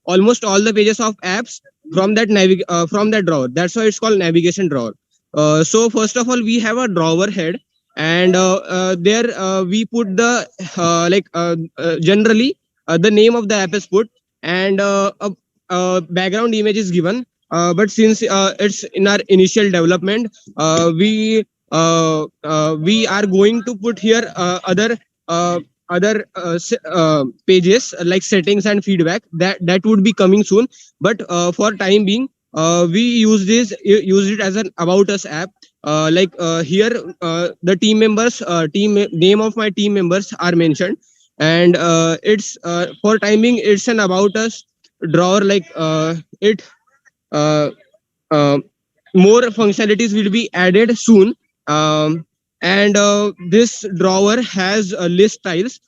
almost all the pages of apps from that drawer. That's why it's called navigation drawer. So first of all, we have a drawer head, and there we put the generally the name of the app is put, and a background image is given. But since it's in our initial development, we are going to put here other pages like settings and feedback that would be coming soon. But for time being, we use it as an about us app. Here the team members, name of my team members are mentioned, and it's for time being it's an about us drawer. more functionalities will be added soon. And this drawer has list tiles,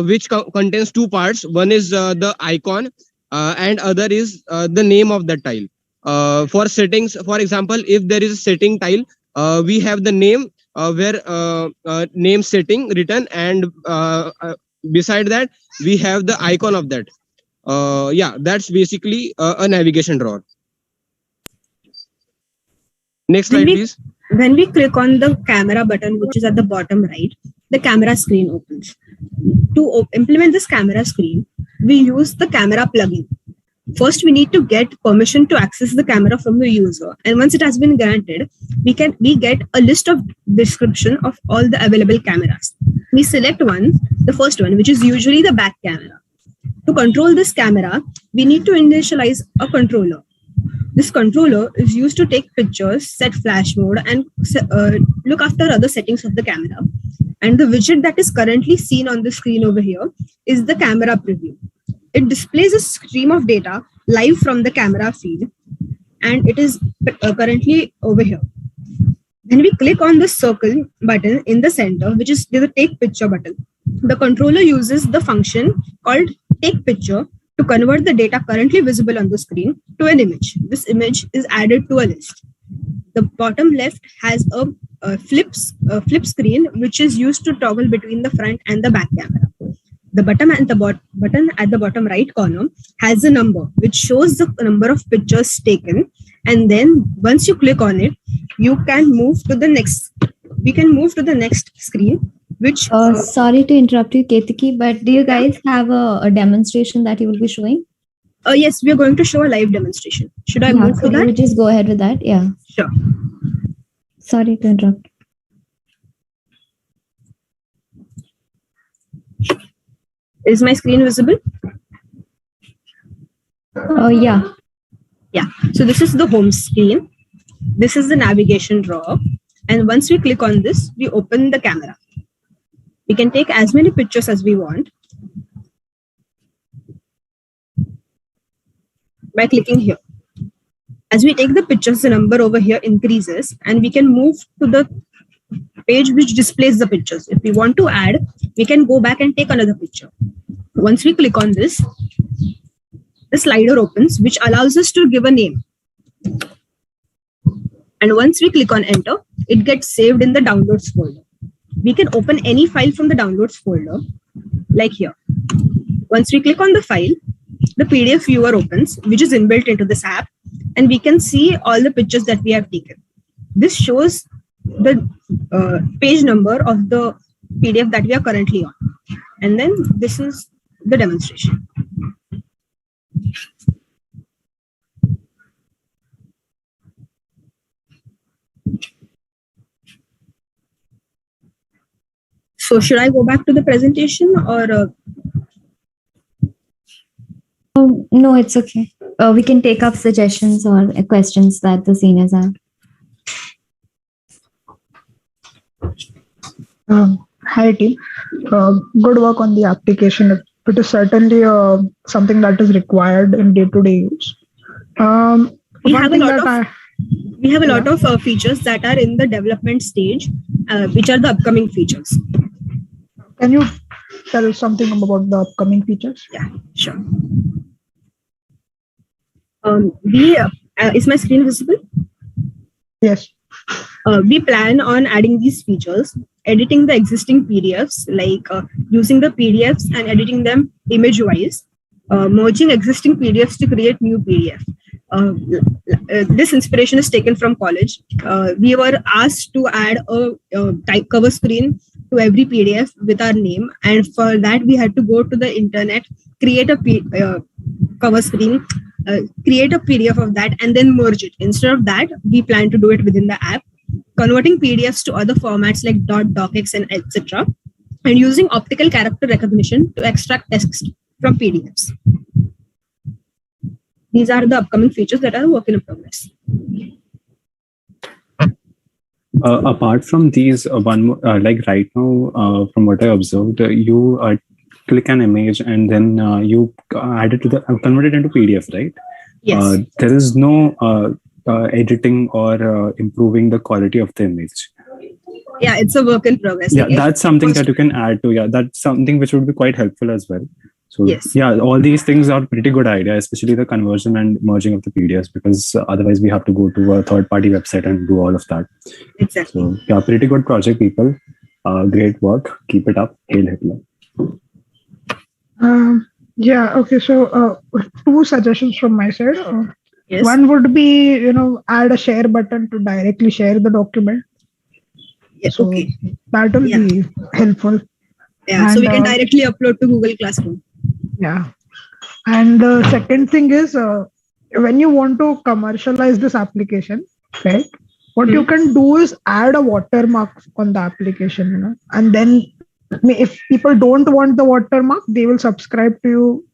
which contains two parts. One is the icon, and other is the name of the tile. For settings, for example, if there is a setting tile, we have the name where name setting written, and beside that we have the icon of that. Yeah, that's basically a navigation drawer. Next slide, please. When we click on the camera button, which is at the bottom right, the camera screen opens. To implement this camera screen, we use the camera plugin. First, we need to get permission to access the camera from the user. And once it has been granted, we get a list of description of all the available cameras. We select one, the first one, which is usually the back camera. To control this camera, we need to initialize a controller. This controller is used to take pictures, set flash mode, and look after other settings of the camera. And the widget that is currently seen on the screen over here is the camera preview. It displays a stream of data live from the camera feed, and it is currently over here. Then we click on the circle button in the center, which is the take picture button. The controller uses the function called take picture to convert the data currently visible on the screen to an image. This image is added to a list. The bottom left has a flip screen, which is used to toggle between the front and the back camera. The button at the bottom right corner has a number which shows the number of pictures taken, and then once you click on it, you can move to the next. We can move to the next screen. Which sorry to interrupt you, Ketiki, but do you guys have a demonstration that you will be showing? Yes, we are going to show a live demonstration. Should I move to that? You just go ahead with that. Yeah. Sure. Sorry to interrupt. Is my screen visible? Oh, yeah. Yeah. So this is the home screen. This is the navigation drawer. And once we click on this, we open the camera. We can take as many pictures as we want by clicking here. As we take the pictures, the number over here increases, and we can move to the page which displays the pictures. If we want to add, we can go back and take another picture. Once we click on this, the slider opens, which allows us to give a name. And once we click on enter, it gets saved in the downloads folder. We can open any file from the downloads folder, like here. Once we click on the file, the PDF viewer opens, which is inbuilt into this app, and we can see all the pictures that we have taken. This shows the page number of the PDF that we are currently on. And then this is the demonstration. So should I go back to the presentation or? No, it's okay. We can take up suggestions or questions that the seniors have. Hi team. Good work on the application. It is certainly something that is required in day-to-day use. We have a lot of features that are in the development stage, which are the upcoming features. Can you tell us something about the upcoming features? Yeah, sure. Is my screen visible? Yes. We plan on adding these features, editing the existing PDFs, like using the PDFs and editing them image-wise, merging existing PDFs to create new PDF. This inspiration is taken from college. We were asked to add a type cover screen to every PDF with our name, and for that we had to go to the internet, create a cover screen, create a PDF of that, and then merge it. Instead of that, we plan to do it within the app, converting PDFs to other formats like .docx and etc., and using optical character recognition to extract text from PDFs. These are the upcoming features that are a work in progress. Apart from these, like right now, from what I observed, you click an image and then you add it to convert it into PDF, right? Yes. There is no editing or improving the quality of the image. Yeah, it's a work in progress, I Yeah, guess. that's something First, that you can add to. Yeah, that's something which would be quite helpful as well. So yes. yeah, all these things are pretty good idea, especially the conversion and merging of the PDFs, because otherwise we have to go to a third party website and do all of that. Exactly. So yeah, pretty good project, people. Great work. Keep it up. Hail Hitler. Yeah, okay. So, two suggestions from my side. Yes. One would be, add a share button to directly share the document. Yeah, So okay. that will Yeah. be helpful. Yeah, so And we can directly upload to Google Classroom. yeah. And the second thing is, when you want to commercialize this application, right? What you can do is add a watermark on the application, and then if people don't want the watermark, they will subscribe to you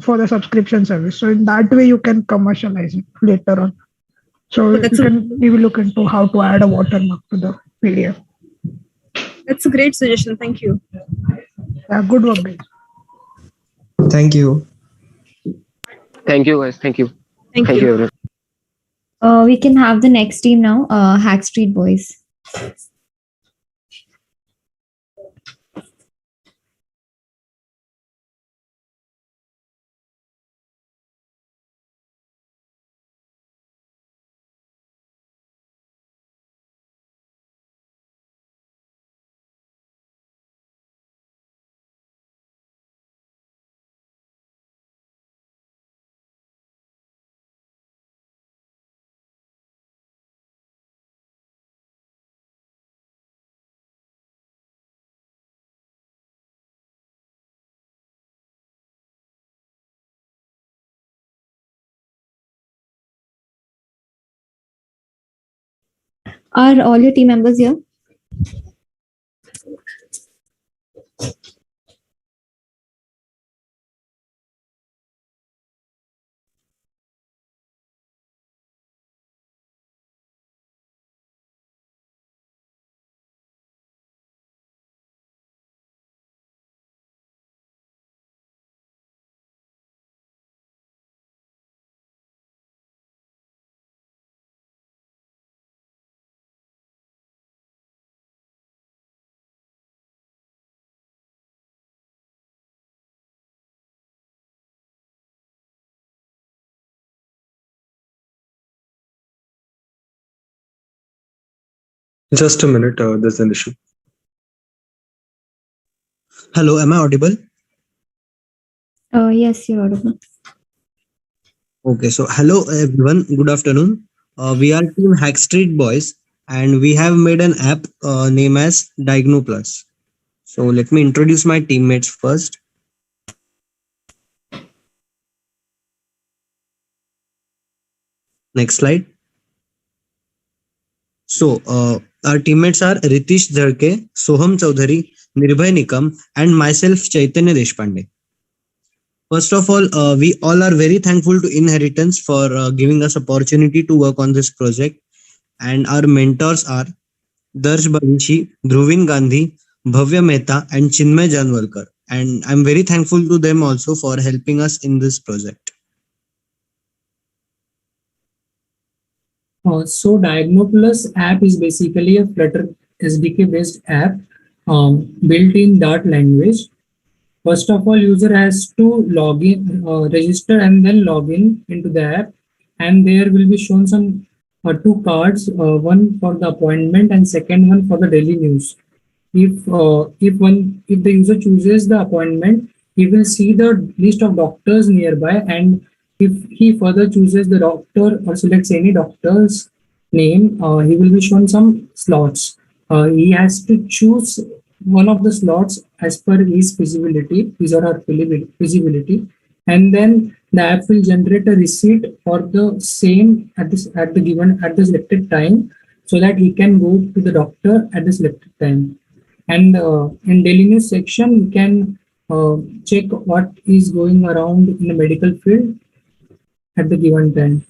for the subscription service. So in that way, you can commercialize it later on. So we will look into how to add a watermark to the PDF. That's a great suggestion. Thank you. Yeah, good work, guys. Thank you. Thank you, guys. Thank you. Thank you. Everyone. We can have the next team now, Hack Street Boys. Are all your team members here? Just a minute. There's an issue. Hello, am I audible? Yes, you're audible. Okay, so hello everyone. Good afternoon. We are Team Hack Street Boys, and we have made an app named as Diagno Plus. So let me introduce my teammates first. Next slide. So our teammates are Ritish Dharke, Soham Chaudhary, Nirbhay Nikam, and myself Chaitanya Deshpande. First of all, we all are very thankful to Inheritance for giving us opportunity to work on this project. And our mentors are Darsh Banishi, Dhruvin Gandhi, Bhavya Mehta, and Chinmay Janwalkar. And I'm very thankful to them also for helping us in this project. So Diagnoplus app is basically a Flutter SDK based app built in Dart language. First of all, user has to log in, register and then log in into the app, and there will be shown some two cards, one for the appointment and second one for the daily news. If the user chooses the appointment, he will see the list of doctors nearby, and if he further chooses the doctor or selects any doctor's name, he will be shown some slots. He has to choose one of the slots as per his his or her feasibility, and then the app will generate a receipt for the same at the selected time, so that he can go to the doctor at the selected time. And in daily news section, you can check what is going around in the medical field at the given time.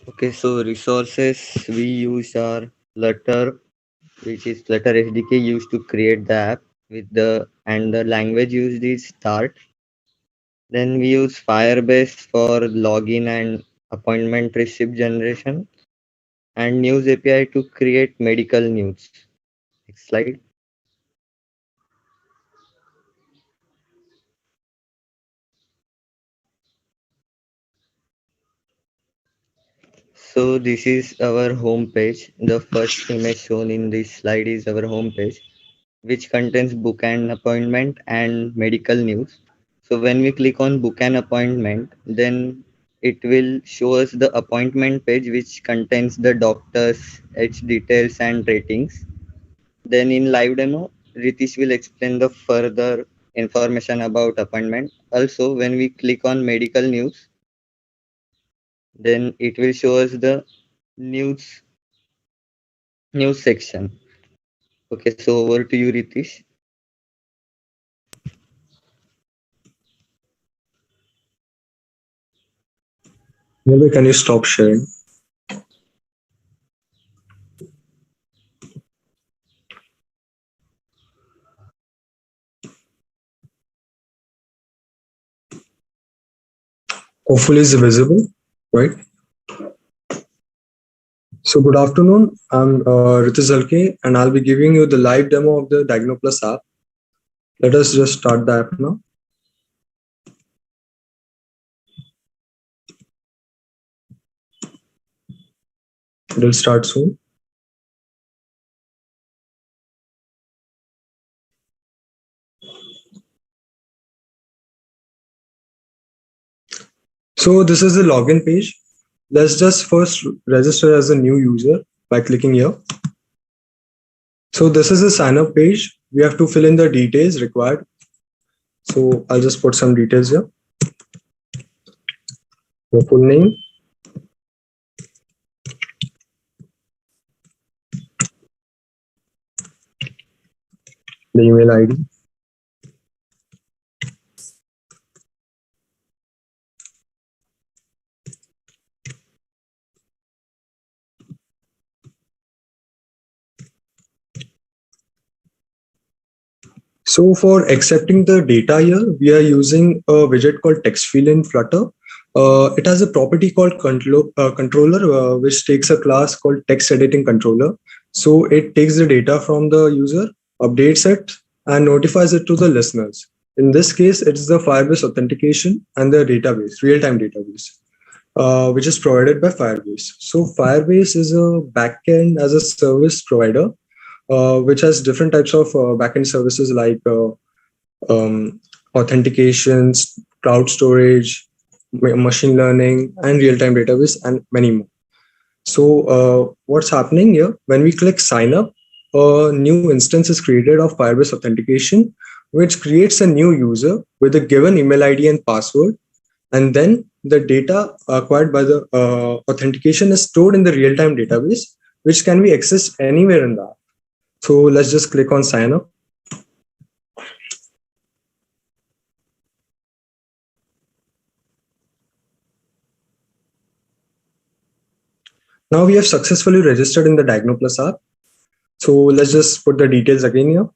Okay, so resources we use are Flutter, which is Flutter SDK used to create the app with the and the language used is Dart. Then we use Firebase for login and appointment receipt generation, and News API to create medical news. Next slide. So this is our home page. The first image shown in this slide is our home page, which contains book an appointment and medical news. So when we click on book an appointment, then it will show us the appointment page, which contains the doctor's age details and ratings. Then in live demo, Ritish will explain the further information about appointment. Also, when we click on medical news, then it will show us the news news section. Okay, so over to you, Ritish. Maybe can you stop sharing? Hopefully it's visible, right? So good afternoon, I'm Ritish Zalke, and I'll be giving you the live demo of the DiagnoPlus app. Let us just start the app now. It will start soon. So this is the login page. Let's just first register as a new user by clicking here. So this is a sign up page. We have to fill in the details required. So I'll just put some details here. The full name, the email ID, so for accepting the data here, we are using a widget called TextField in Flutter. It has a property called controller, which takes a class called text editing controller. So it takes the data from the user, updates it, and notifies it to the listeners. In this case, it's the Firebase authentication and the database, real-time database, which is provided by Firebase. So Firebase is a backend as a service provider, which has different types of backend services like authentications, cloud storage, machine learning, and real-time database, and many more. So what's happening here? When we click sign up, a new instance is created of Firebase authentication, which creates a new user with a given email ID and password. And then the data acquired by the authentication is stored in the real-time database, which can be accessed anywhere in the app. So let's just click on sign up. Now we have successfully registered in the DiagnoPlus app. So let's just put the details again here.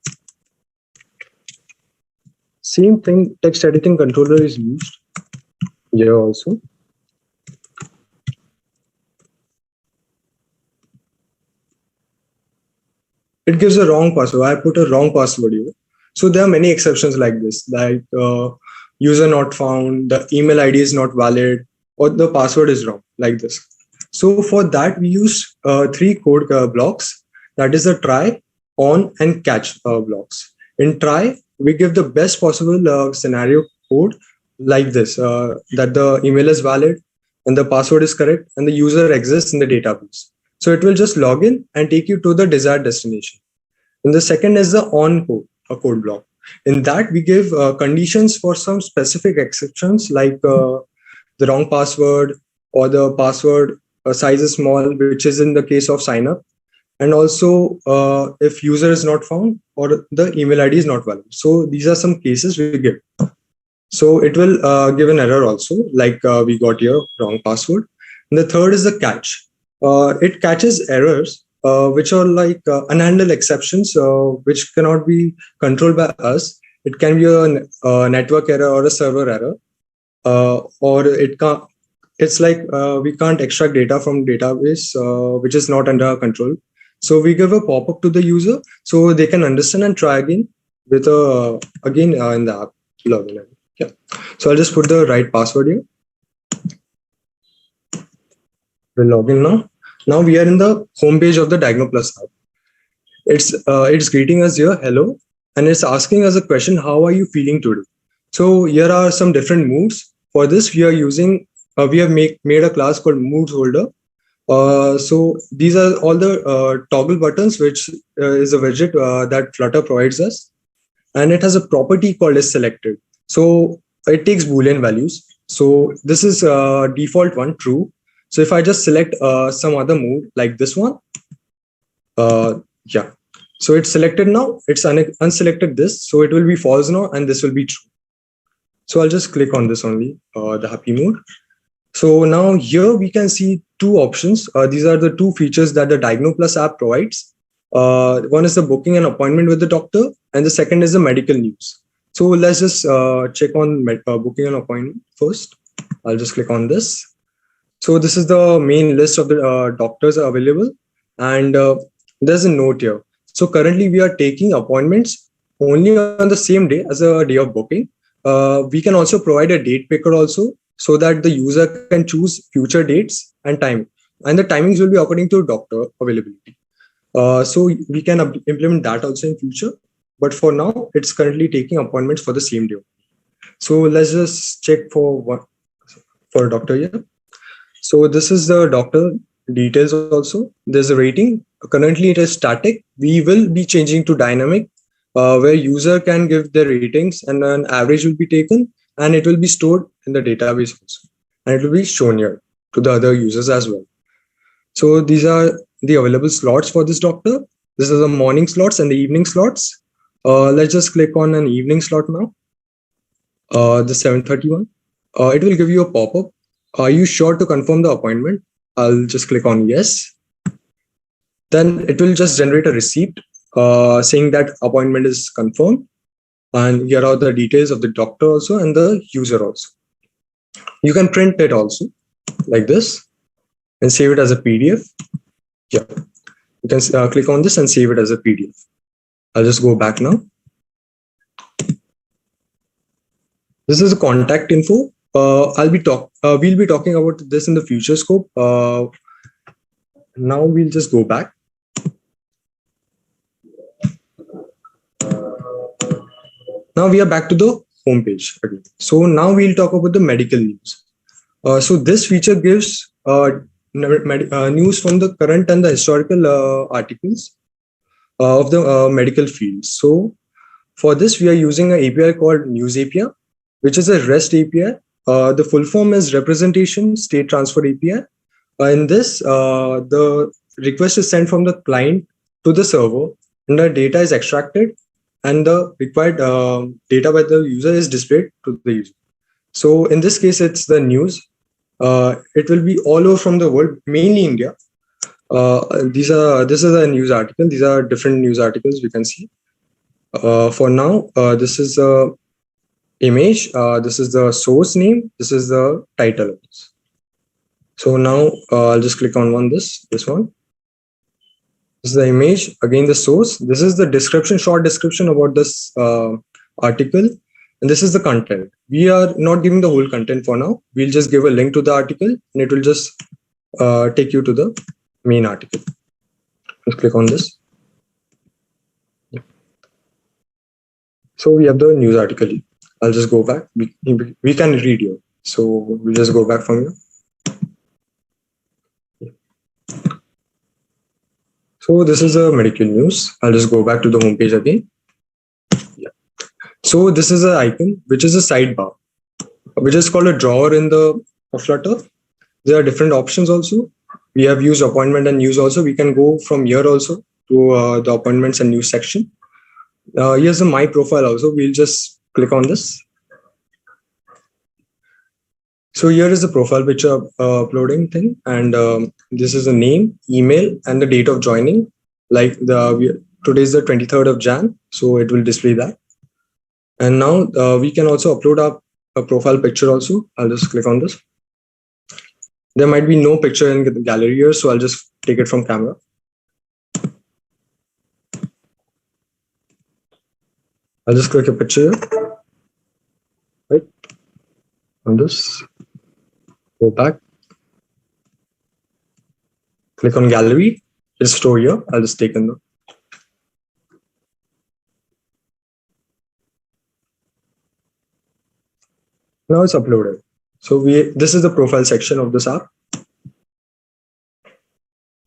Same thing, text editing controller is used here also. It gives a wrong password. I put a wrong password here. So there are many exceptions like this, like user not found, the email ID is not valid, or the password is wrong, like this. So for that, we use 3 code blocks. That is the try, on, and catch blocks. In try, we give the best possible scenario code like this, that the email is valid and the password is correct and the user exists in the database. So it will just log in and take you to the desired destination. And the second is the on code, a code block. In that, we give conditions for some specific exceptions like the wrong password or the password size is small, which is in the case of sign up. And also if user is not found or the email ID is not valid. So these are some cases we give. So it will give an error also, like we got here, wrong password. And the third is the catch. It catches errors which are like unhandled exceptions, which cannot be controlled by us. It can be a network error or a server error. or it can't. It's like we can't extract data from database which is not under our control. So we give a pop-up to the user so they can understand and try again with again in the app login. Yeah. So I'll just put the right password here. We'll log in now. Now we are in the home page of the DiagnoPlus app. It's greeting us here, hello, and it's asking us a question: how are you feeling today? So here are some different moods. For this, we are using we have made a class called Mood Holder. So these are all the toggle buttons, which is a widget that Flutter provides us, and it has a property called as selected. So it takes Boolean values. So this is default one, true. So if I just select some other mood like this one, yeah. So it's selected now. It's unselected this. So it will be false now, and this will be true. So I'll just click on this only, the happy mood. So now here we can see two options. These are the two features that the DiagnoPlus app provides. One is the booking an appointment with the doctor, and the second is the medical news. So let's just check on booking an appointment first. I'll just click on this. So this is the main list of the doctors available, and there's a note here. So currently we are taking appointments only on the same day as a day of booking. We can also provide a date picker also, so that the user can choose future dates and time, and the timings will be according to doctor availability. So we can implement that also in future, but for now it's currently taking appointments for the same day. So let's just check for a doctor here. So this is the doctor details also. There's a rating. Currently it is static. We will be changing to dynamic, where user can give their ratings and an average will be taken, and it will be stored in the database also, and it will be shown here to the other users as well. So these are the available slots for this doctor. This is the morning slots and the evening slots. Let's just click on an evening slot now. The 7:31. It will give you a pop-up. Are you sure to confirm the appointment? I'll just click on yes. Then it will just generate a receipt saying that appointment is confirmed. And here are the details of the doctor also and the user also. You can print it also like this and save it as a PDF. Yeah, you can click on this and save it as a PDF. I'll just go back now. This is a contact info. We'll be talking about this in the future scope. Now we'll just go back. Now we are back to the home page again. So now we'll talk about the medical news. So this feature gives news from the current and the historical articles of the medical field. So for this, we are using an API called News API, which is a REST API. The full form is Representation State Transfer API. In this, the request is sent from the client to the server, and the data is extracted, and the required data by the user is displayed to the user. So in this case, it's the news. It will be all over from the world, mainly India. This is a news article. These are different news articles we can see. For now, this is a image. This is the source name. This is the title. So now I'll just click on this one. This is the image. Again, the source. This is the description, short description about this article. And this is the content. We are not giving the whole content for now. We'll just give a link to the article, and it will just take you to the main article. Just click on this. So we have the news article. I'll just go back. We can read here. So we'll just go back from here. So this is a medical news. I'll just go back to the home page again. Yeah. So this is an icon, which is a sidebar, which is called a drawer in the Flutter. There are different options also. We have used appointment and news also. We can go from here also to the appointments and news section. Here's the my profile also. We'll just click on this. So here is the profile picture uploading thing, and this is the name, email, and the date of joining. Like today is the 23rd of Jan, so it will display that. And now we can also upload our a profile picture also. I'll just click on this. There might be no picture in the gallery here, so I'll just take it from camera. I'll just click a picture here, right? On this, go back, click on gallery, just store here. I'll just take in the. Now it's uploaded. So this is the profile section of this app.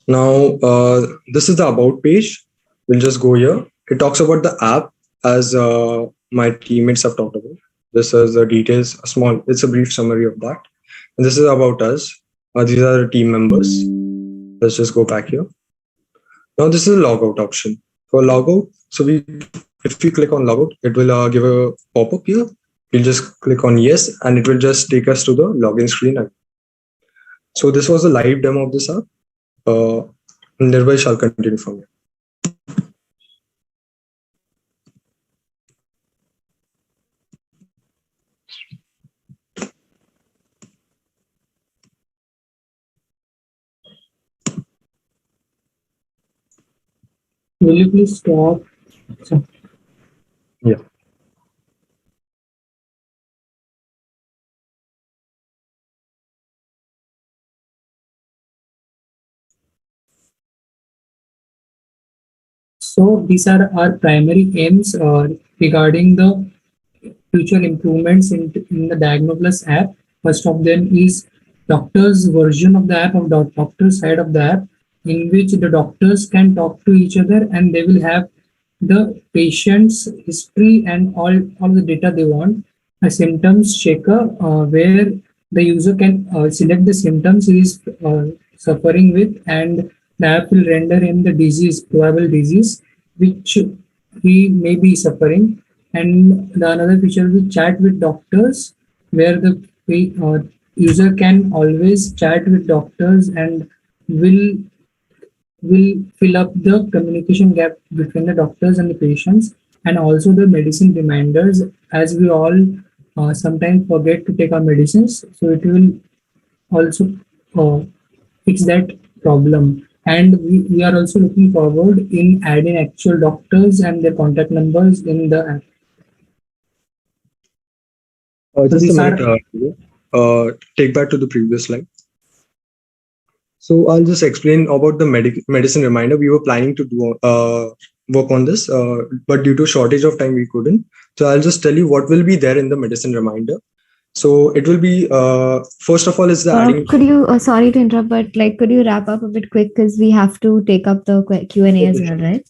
Now this is the about page. We'll just go here. It talks about the app as my teammates have talked about. This is the details, it's a brief summary of that. And this is about us. These are the team members. Let's just go back here. Now this is a logout option. For logout, so if we click on logout, it will give a pop-up here. We'll just click on yes, and it will just take us to the login screen. So this was a live demo of this app. Nearby shall continue from here. Will you please stop? Yeah. So these are our primary aims regarding the future improvements in the DiagnoPlus app. First of them is doctor's version of the app, of the doctor's side of the app, in which the doctors can talk to each other and they will have the patient's history and all the data they want. A symptoms checker where the user can select the symptoms he is suffering with, and the app will render him the disease, probable disease, which he may be suffering. And the another feature will chat with doctors, where the user can always chat with doctors and will fill up the communication gap between the doctors and the patients, and also the medicine reminders, as we all sometimes forget to take our medicines. So it will also fix that problem. And we are also looking forward in adding actual doctors and their contact numbers in the app. Just a minute, take back to the previous slide. So I'll just explain about the medicine reminder. We were planning to do work on this, but due to shortage of time, we couldn't. So I'll just tell you what will be there in the medicine reminder. So it will be, first of all, is the adding. Could you, sorry to interrupt, but like, could you wrap up a bit quick, because we have to take up the Q&A as well, right?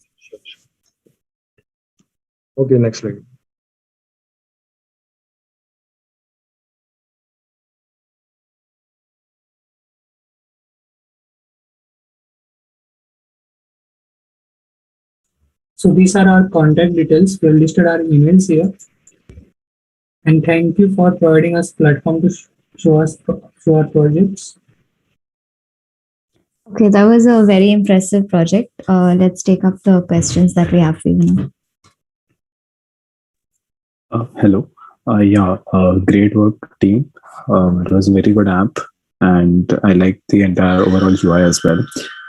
Okay, next slide. So these are our contact details. We have listed our emails here. And thank you for providing us platform to show our projects. Okay, that was a very impressive project. Let's take up the questions that we have for you now. Hello. Great work, team. It was a very good app, and I like the entire overall UI as well.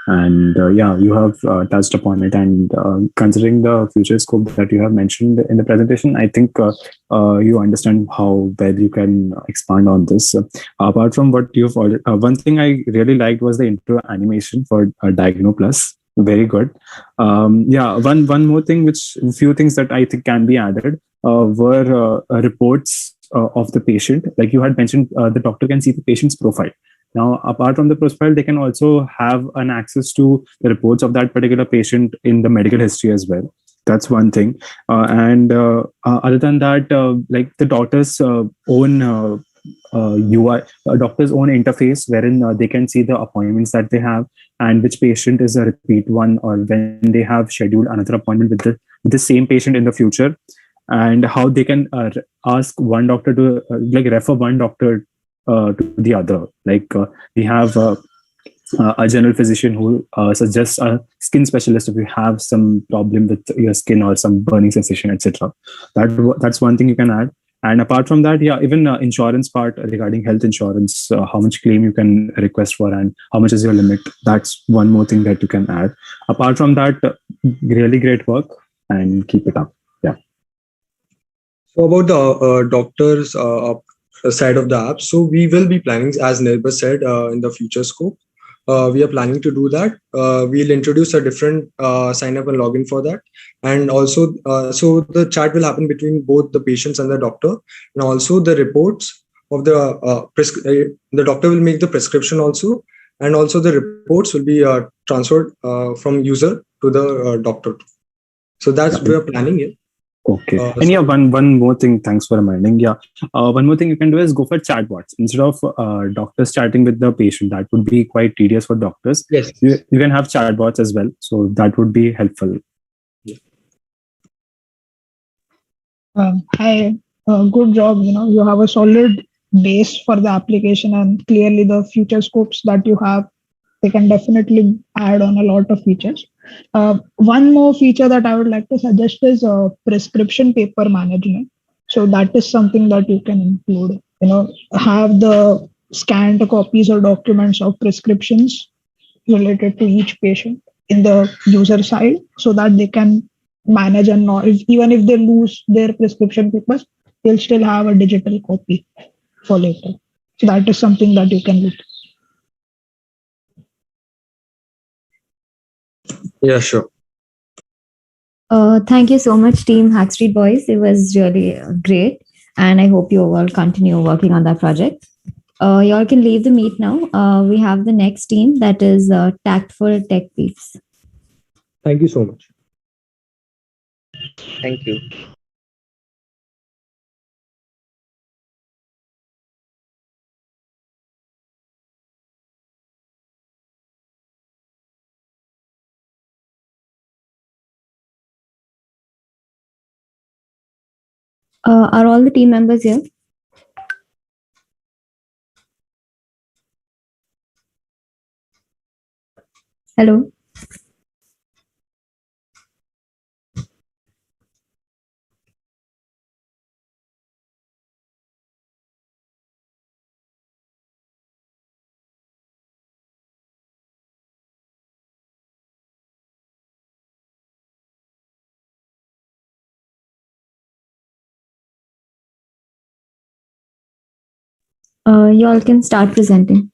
And you have touched upon it, and considering the future scope that you have mentioned in the presentation, I think you understand how well you can expand on this. Apart from what you've already, one thing I really liked was the intro animation for DiagnoPlus. Very good. One more thing, few things that I think can be added were reports of the patient. Like you had mentioned, the doctor can see the patient's profile. Now, apart from the profile, they can also have an access to the reports of that particular patient in the medical history as well. That's one thing. Other than that, like the doctor's own UI, doctor's own interface, wherein they can see the appointments that they have and which patient is a repeat one, or when they have scheduled another appointment with the same patient in the future, and how they can ask one doctor to refer one doctor to the other. Like we have a general physician who suggests a skin specialist if you have some problem with your skin or some burning sensation, etc. That's one thing you can add. And apart from that, yeah, even insurance part regarding health insurance, how much claim you can request for and how much is your limit. That's one more thing that you can add. Apart from that, really great work and keep it up. Yeah. So about the doctors side of the app, so we will be planning, as Nirbha said, in the future scope. We are planning to do that. We'll introduce a different sign up and login for that, and also so the chat will happen between both the patients and the doctor, and also the reports of the doctor will make the prescription also, and also the reports will be transferred from user to the doctor. So that's we are planning it. Okay. And yeah, one more thing. Thanks for reminding. Yeah, one more thing you can do is go for chatbots instead of doctors chatting with the patient. That would be quite tedious for doctors. Yes. You can have chatbots as well, so that would be helpful. Hi, good job. You have a solid base for the application, and clearly the future scopes that you have, they can definitely add on a lot of features. One more feature that I would like to suggest is prescription paper management. So that is something that you can include. Have the scanned copies or documents of prescriptions related to each patient in the user side, so that they can manage and know even if they lose their prescription papers, they'll still have a digital copy for later. So that is something that you can look. Yeah, sure. Thank you so much, Team Hackstreet Boys. It was really great, and I hope you all continue working on that project. Y'all can leave the meet now. We have the next team, that is Tactful Tech Peeps. Thank you so much. Thank you. Are all the team members here? Hello. Y'all can start presenting.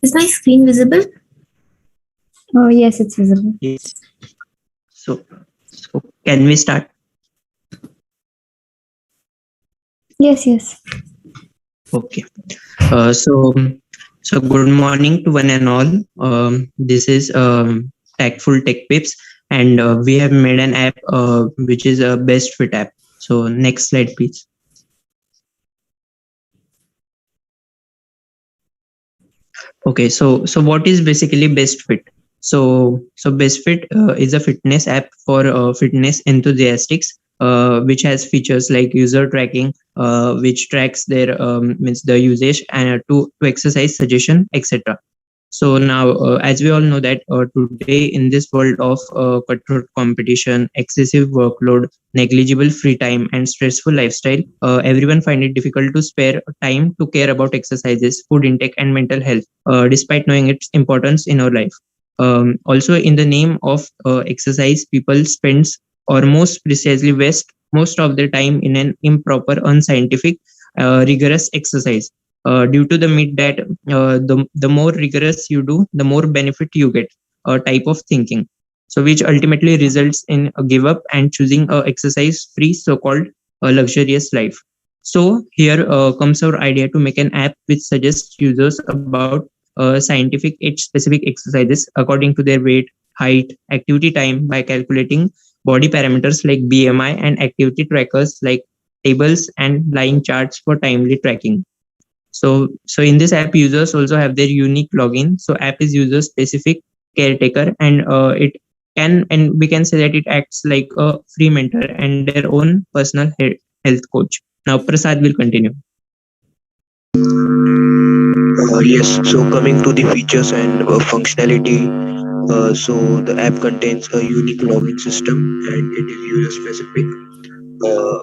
Is my screen visible? Oh, yes, it's visible. Yes. So can we start? Yes. Okay. So good morning to one and all. This is Tactful Tech Pips, and we have made an app which is a best fit app. So next slide, please. Okay, so what is basically best fit? So best fit is a fitness app for fitness enthusiasts, which has features like user tracking, which tracks their means the usage and to exercise suggestion, etc. So now, as we all know that today in this world of cutthroat competition, excessive workload, negligible free time, and stressful lifestyle, everyone find it difficult to spare time to care about exercises, food intake, and mental health, despite knowing its importance in our life. Also, in the name of exercise, people spends or most precisely waste most of their time in an improper, unscientific, rigorous exercise. Due to the myth that the more rigorous you do, the more benefit you get, type of thinking. So which ultimately results in a give up and choosing a exercise free, so-called luxurious life. So here comes our idea to make an app which suggests users about scientific age specific exercises according to their weight, height, activity time by calculating body parameters like BMI and activity trackers like tables and line charts for timely tracking. So in this app, users also have their unique login. So app is user specific, caretaker, and it and we can say that it acts like a free mentor and their own personal health coach. Now Prasad will continue. Yes, so coming to the features and functionality, so the app contains a unique login system and it is user specific.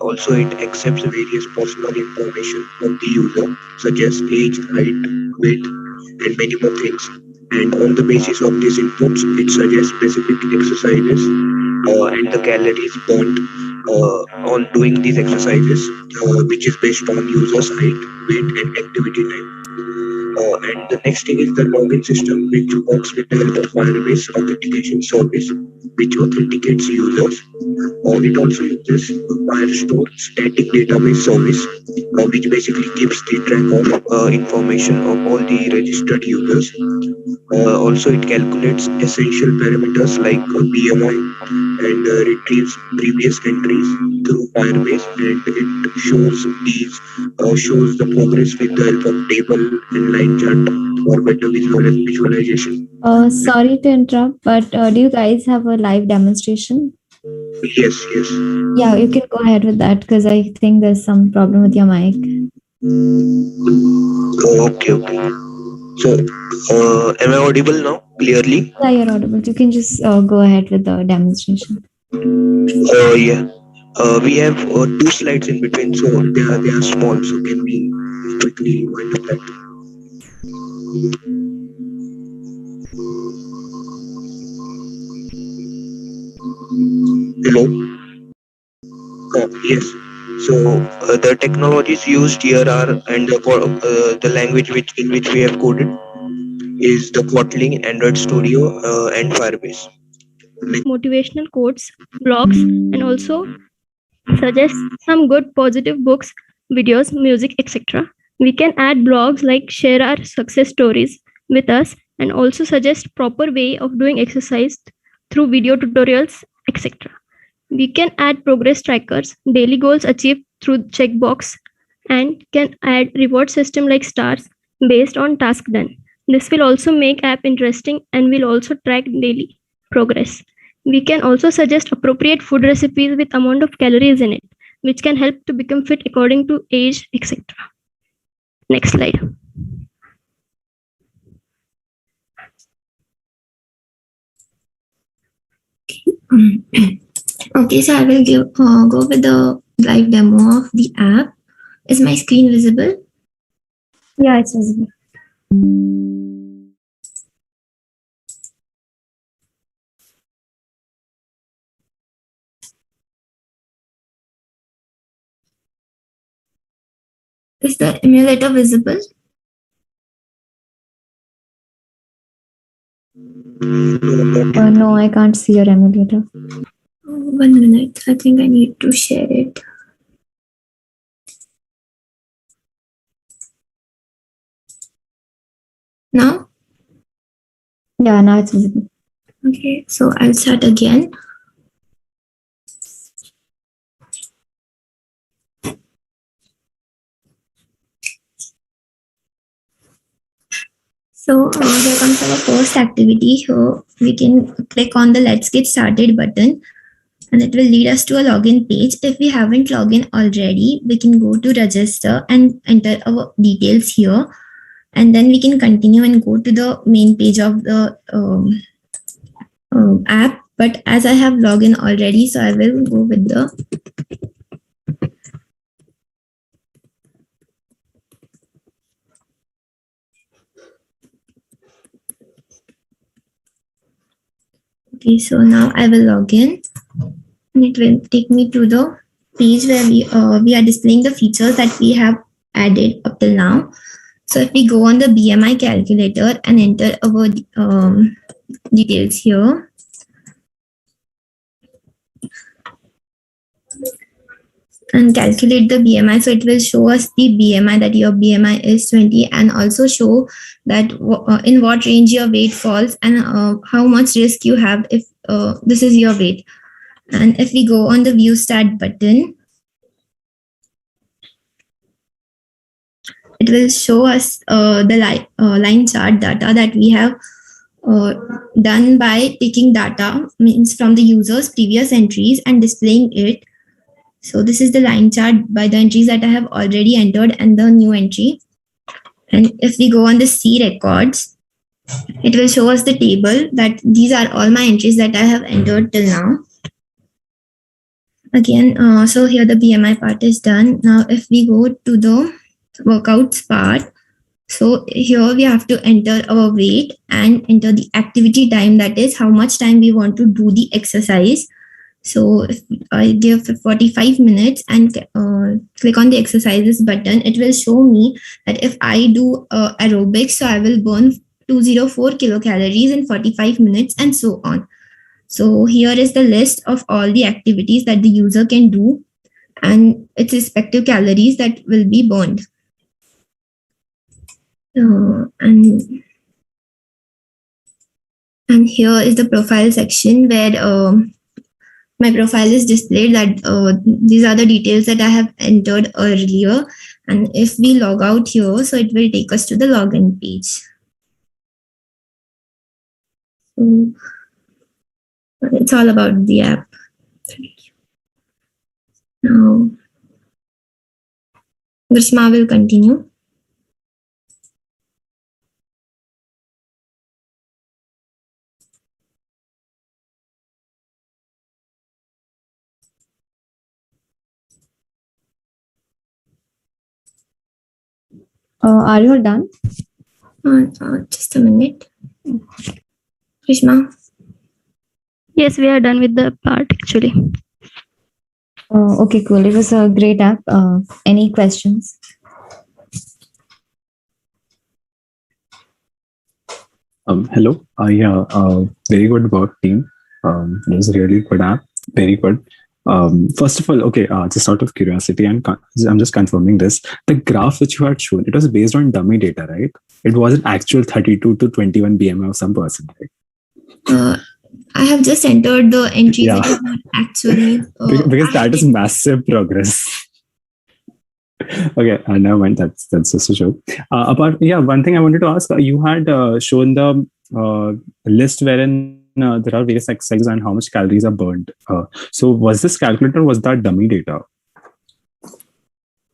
Also, it accepts various personal information of the user, such as age, height, weight, and many more things. And on the basis of these inputs, it suggests specific exercises and the calories burnt on doing these exercises, which is based on user's height, weight, and activity type. And the next thing is the login system, which works with the help of Firebase authentication service, which authenticates users. It also uses Firestore static database service, which basically keeps the track of information of all the registered users. Also, it calculates essential parameters like BMI and retrieves previous entries through Firebase, and it shows the progress with the help of table and line chart for better visualization. Sorry to interrupt, but do you guys have a live demonstration? Yes, yes. Yeah, you can go ahead with that because I think there's some problem with your mic. Okay, okay. So, am I audible now clearly? Yeah, you're audible. You can just go ahead with the demonstration. Yeah. We have 2 slides in between, so they are small. So can we quickly wind up that? Hello. Yes. So the technologies used here are, and the language in which we have coded is the Kotlin, Android Studio, and Firebase. Motivational quotes, blogs, and also suggest some good positive books, videos, music, etc. We can add blogs like share our success stories with us and also suggest proper way of doing exercise through video tutorials, etc. We can add progress trackers, daily goals achieved through checkbox, and can add reward system like stars based on task done. This will also make app interesting and will also track daily progress. We can also suggest appropriate food recipes with amount of calories in it, which can help to become fit according to age, etc. Next slide. Okay, so I will go with the live demo of the app. Is my screen visible? Yeah, it's visible. Is the emulator visible? No, I can't see your emulator. 1 minute. I think I need to share it. Now? Yeah, now it's visible. Okay, so I'll start again. So here comes our first activity. Here we can click on the Let's Get Started button and it will lead us to a login page. If we haven't logged in already, we can go to register and enter our details here. And then we can continue and go to the main page of the app. But as I have logged in already, so I will go with the Okay, so now I will log in and it will take me to the page where we are displaying the features that we have added up till now. So if we go on the BMI calculator and enter our details here, and calculate the BMI. So it will show us the BMI, that your BMI is 20, and also show that in what range your weight falls and how much risk you have if this is your weight. And if we go on the view stat button, it will show us the line chart data that we have done by taking data, means from the user's previous entries and displaying it. So this is the line chart by the entries that I have already entered and the new entry. And if we go on the C records, it will show us the table that these are all my entries that I have entered till now. Again, so here the BMI part is done. Now, if we go to the workouts part, so here we have to enter our weight and enter the activity time, that is how much time we want to do the exercise. So if I give 45 minutes and click on the exercises button, it will show me that if I do aerobics, so I will burn 204 kilocalories in 45 minutes and so on. So here is the list of all the activities that the user can do and its respective calories that will be burned. And here is the profile section where my profile is displayed, that these are the details that I have entered earlier. And if we log out here, so it will take us to the login page. So it's all about the app. Now, Grishma will continue. Are you all done? Just a minute. Grishma? Yes, we are done with the part actually. Okay, cool. It was a great app. Any questions? Hello. Very good work, team. It was a really good app. Very good. First of all, okay, just out of curiosity, I'm just confirming this. The graph which you had shown, it was based on dummy data, right? It wasn't actual 32 to 21 BMI of some person, right? I have just entered the entries that is not actually. Because that is massive progress. Okay, never mind. That's just a joke. One thing I wanted to ask, you had shown the list wherein there are various exercises and how much calories are burned. So was this calculator, was that dummy data?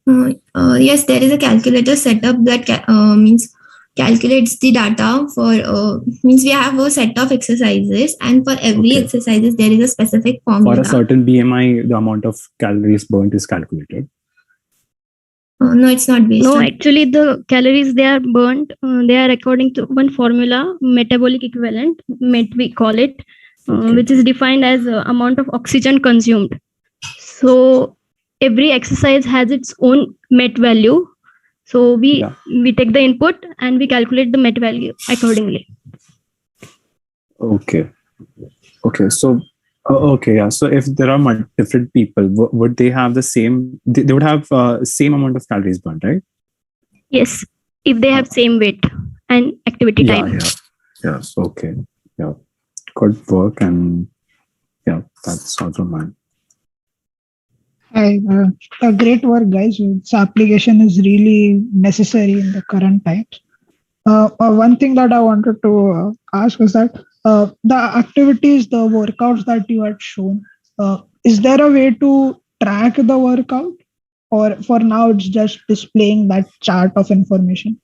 Yes, there is a calculator setup that means calculates the data for means we have a set of exercises, and for every exercises there is a specific formula. For a certain BMI, the amount of calories burnt is calculated. No, it's not based No, on. actually the calories they are burnt, they are according to one formula, metabolic equivalent, MET we call it, which is defined as amount of oxygen consumed. So every exercise has its own MET value. So we take the input and we calculate the MET value accordingly. Okay. So so if there are different people, would they have the same? They would have same amount of calories burned, right? Yes, if they have same weight and activity time. Yeah. Okay. Yeah. Good work, and yeah, that's all from mine. Hi, great work, guys. This application is really necessary in the current times. One thing that I wanted to ask is that the activities, the workouts that you had shown, is there a way to track the workout, or for now it's just displaying that chart of information?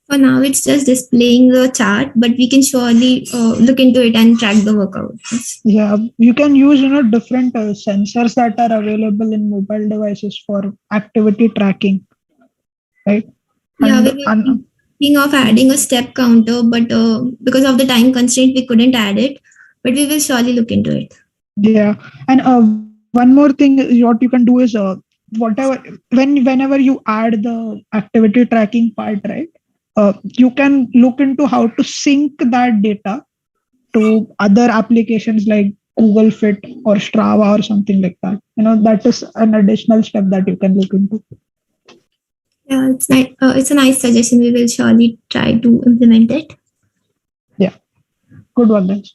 For now, it's just displaying the chart, but we can surely look into it and track the workout. Yeah, you can use different sensors that are available in mobile devices for activity tracking, right? Yeah, we were thinking of adding a step counter, but because of the time constraint, we couldn't add it. But we will surely look into it. Yeah, and one more thing, what you can do is whenever you add the activity tracking part, right? You can look into how to sync that data to other applications like Google Fit or Strava or something like that. That is an additional step that you can look into. Yeah, it's nice. It's a nice suggestion. We will surely try to implement it. Yeah, good one, guys.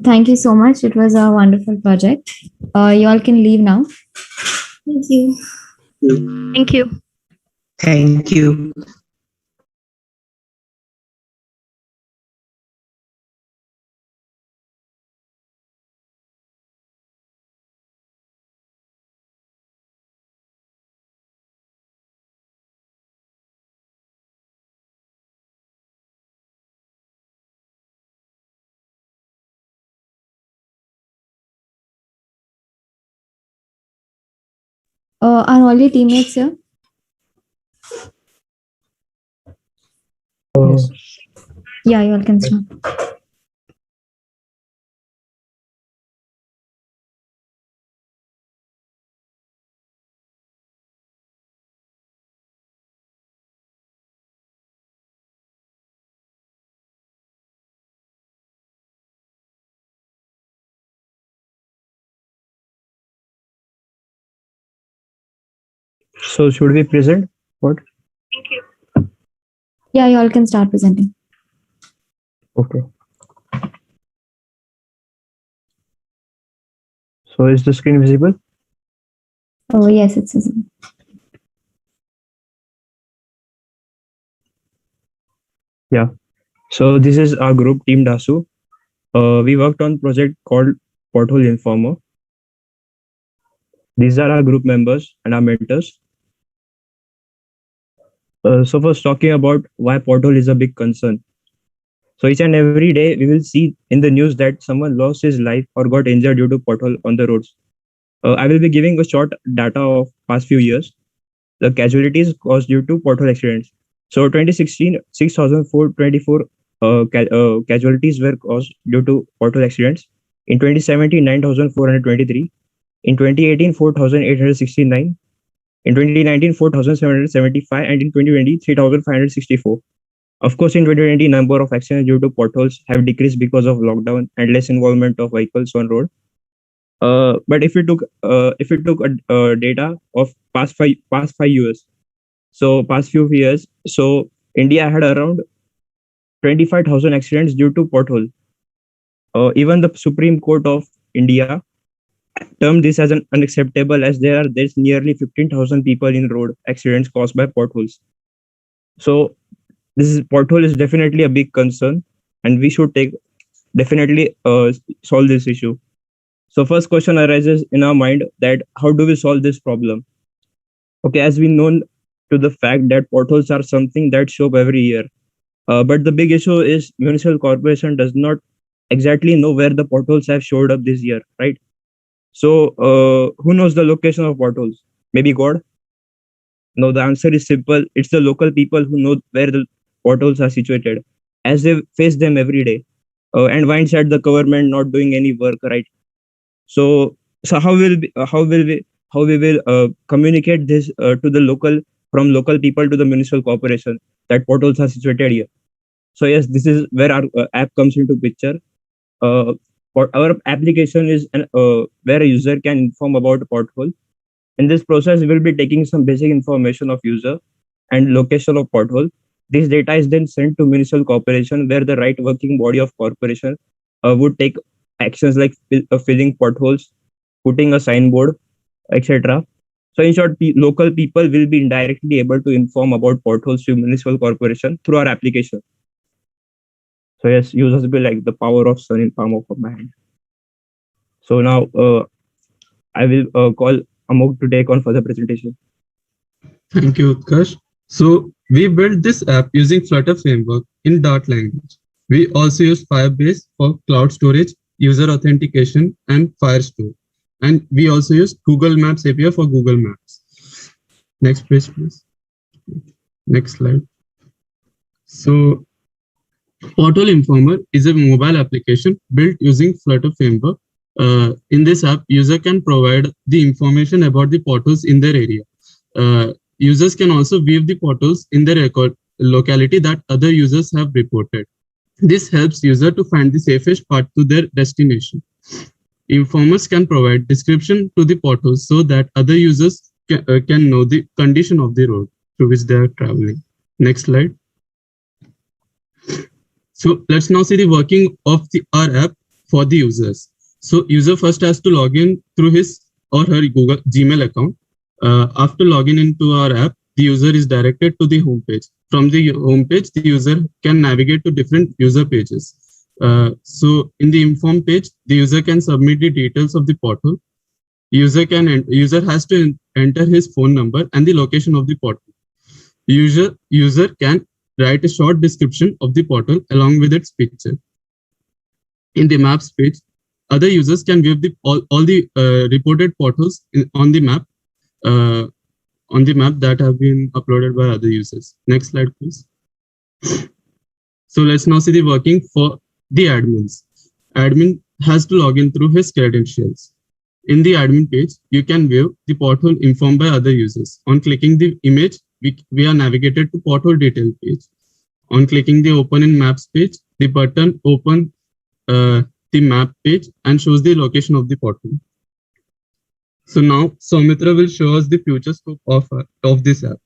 Thank you so much. It was a wonderful project. You all can leave now. Thank you. Thank you. Thank you. Are all your teammates here? Yes. Yeah, you all can start. So should we present? What? Yeah, you all can start presenting. Okay. So is the screen visible? Oh, yes, it's visible. Yeah. So this is our group, Team Dasu. We worked on project called Porthole Informer. These are our group members and our mentors. So first talking about why Porthole is a big concern. So each and every day we will see in the news that someone lost his life or got injured due to pothole on the roads. I will be giving a short data of past few years. The casualties caused due to pothole accidents. So 2016, 6,424 casualties were caused due to pothole accidents. In 2017, 9,423. In 2018, 4,869. In 2019, 4,775. And in 2020, 3,564. Of course, in 2020, number of accidents due to potholes have decreased because of lockdown and less involvement of vehicles on road. But if we took data of past five years, so past few years, so India had around 25,000 accidents due to pothole. Even the Supreme Court of India termed this as an unacceptable, as there's nearly 15,000 people in road accidents caused by potholes. So pothole is definitely a big concern, and we should definitely solve this issue. So first question arises in our mind that how do we solve this problem? Okay, as we know to the fact that potholes are something that show up every year, but the big issue is municipal corporation does not exactly know where the potholes have showed up this year, right? So who knows the location of potholes? Maybe God? No, the answer is simple. It's the local people who know where the potholes are situated, as they face them every day. And winds at the government not doing any work, right? So how we will communicate this to the local, from local people to the municipal corporation, that potholes are situated here. So yes, this is where our app comes into picture. For our application is where a user can inform about a pothole. In this process, we will be taking some basic information of user and location of pothole. This data is then sent to municipal corporation, where the right working body of corporation would take actions like filling potholes, putting a signboard, etc. So in short, local people will be indirectly able to inform about potholes to municipal corporation through our application. So yes, users will be like the power of sun in palm of my hand. So now I will call Amok to take on further presentation. Thank you, Utkarsh. So we built this app using Flutter framework in Dart language. We also use Firebase for cloud storage, user authentication, and Firestore. And we also use Google Maps API for Google Maps. Next page, please. Next slide. So Pothole Informer is a mobile application built using Flutter framework. In this app, user can provide the information about the potholes in their area. Users can also view the potholes in their locality that other users have reported. This helps user to find the safest path to their destination. Informers can provide description to the potholes so that other users can know the condition of the road through which they are traveling. Next slide. So let's now see the working of our app for the users. So user first has to log in through his or her Google Gmail account. After logging into our app, the user is directed to the home page. From the home page, the user can navigate to different user pages. So in the inform page, the user can submit the details of the pothole. User has to enter his phone number and the location of the pothole. User can write a short description of the pothole along with its picture. In the maps page, other users can view all the reported potholes on the map. on the map that have been uploaded by other users. Next slide, please. So let's now see the working for the admins. Admin has to log in through his credentials. In the admin page, you can view the porthole informed by other users. On clicking the image, we are navigated to porthole detail page. On clicking the open in maps page, the button open the map page and shows the location of the porthole. So now Soumitra will show us the future scope of this app.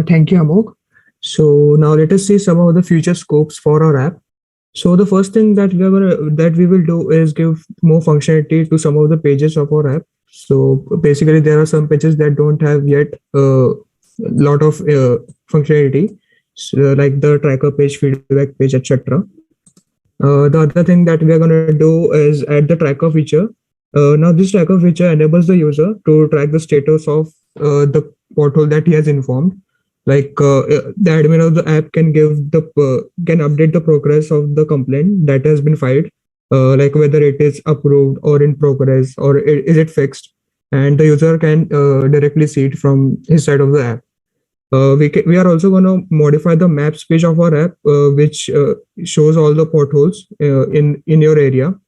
Thank you, Amok. So now let us see some of the future scopes for our app. So the first thing that we will do is give more functionality to some of the pages of our app. So basically, there are some pages that don't have yet a lot of functionality, so like the tracker page, feedback page, etc. The other thing that we are going to do is add the tracker feature. Now this tracker feature enables the user to track the status of the porthole that he has informed. Like the admin of the app can can update the progress of the complaint that has been filed, like whether it is approved or in progress or is it fixed, and the user can directly see it from his side of the app. We are also going to modify the maps page of our app, which shows all the potholes in your area,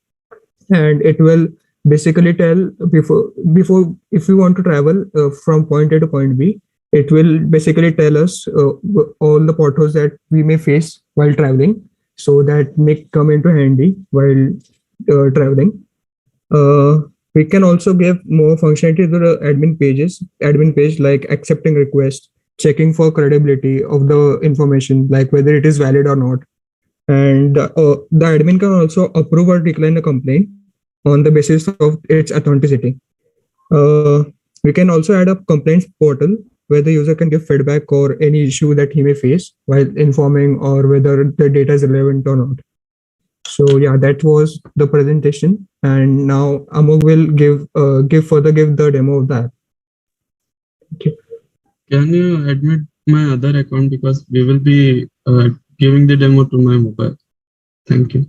and it will basically tell before if we want to travel from point A to point B. It will basically tell us all the potholes that we may face while traveling, so that may come into handy while traveling. We can also give more functionality to the admin page, like accepting requests, checking for credibility of the information, like whether it is valid or not. And the admin can also approve or decline a complaint on the basis of its authenticity. We can also add a complaints portal where the user can give feedback or any issue that he may face while informing or whether the data is relevant or not. So yeah, that was the presentation, and now Amog will give the demo of that. Thank you. Can you admit my other account, because we will be giving the demo to my mobile. Thank you.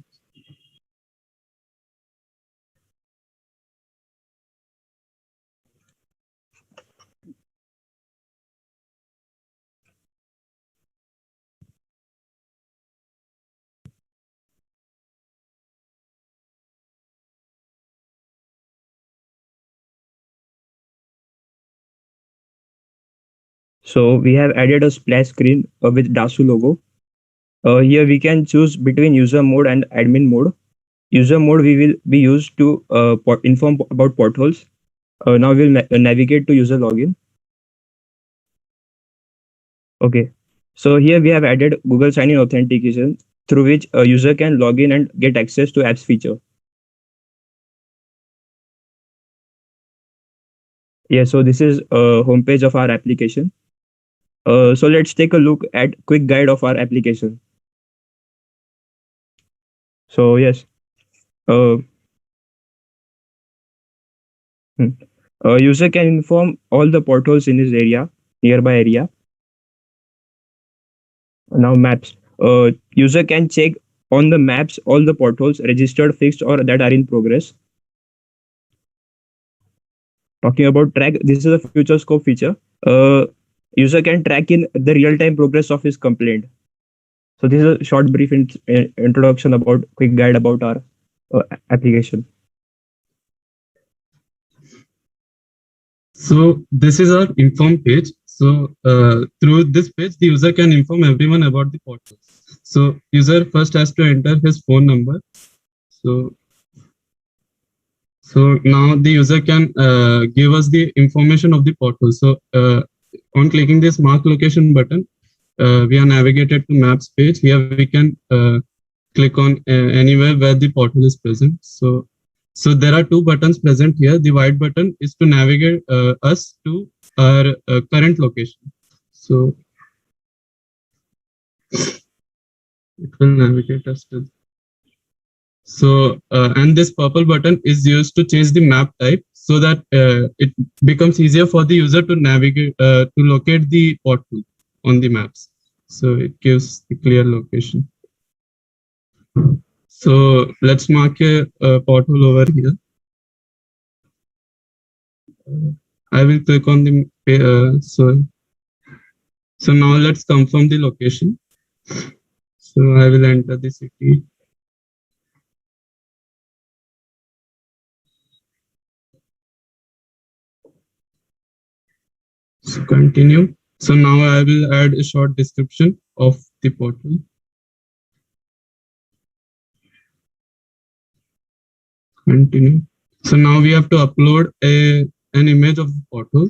So we have added a splash screen with Dasu logo. Here we can choose between user mode and admin mode. User mode we will be used to inform about potholes. Now we'll navigate to user login. Okay, so here we have added Google Sign-in authentication, through which a user can log in and get access to apps feature. Yeah, so this is a homepage of our application. So let's take a look at quick guide of our application. So yes, user can inform all the potholes in his nearby area. Now maps. User can check on the maps all the potholes registered, fixed, or that are in progress. Talking about track, this is a future scope feature. User can track in the real-time progress of his complaint. So this is a short brief introduction about quick guide about our application. So this is our inform page. So through this page, the user can inform everyone about the portal. So user first has to enter his phone number. So now the user can give us the information of the portal. So on clicking this mark location button, we are navigated to maps page. Here we can click on anywhere where the portal is present. So there are two buttons present here. The white button is to navigate us to our current location. So it will navigate us to. So and this purple button is used to change the map type so that it becomes easier for the user to navigate to locate the portal on the maps. So it gives the clear location. So let's mark a portal over here. I will click on the so now let's confirm the location. So I will enter the city. So continue. So now I will add a short description of the portal. Continue. So now we have to upload an image of the portal.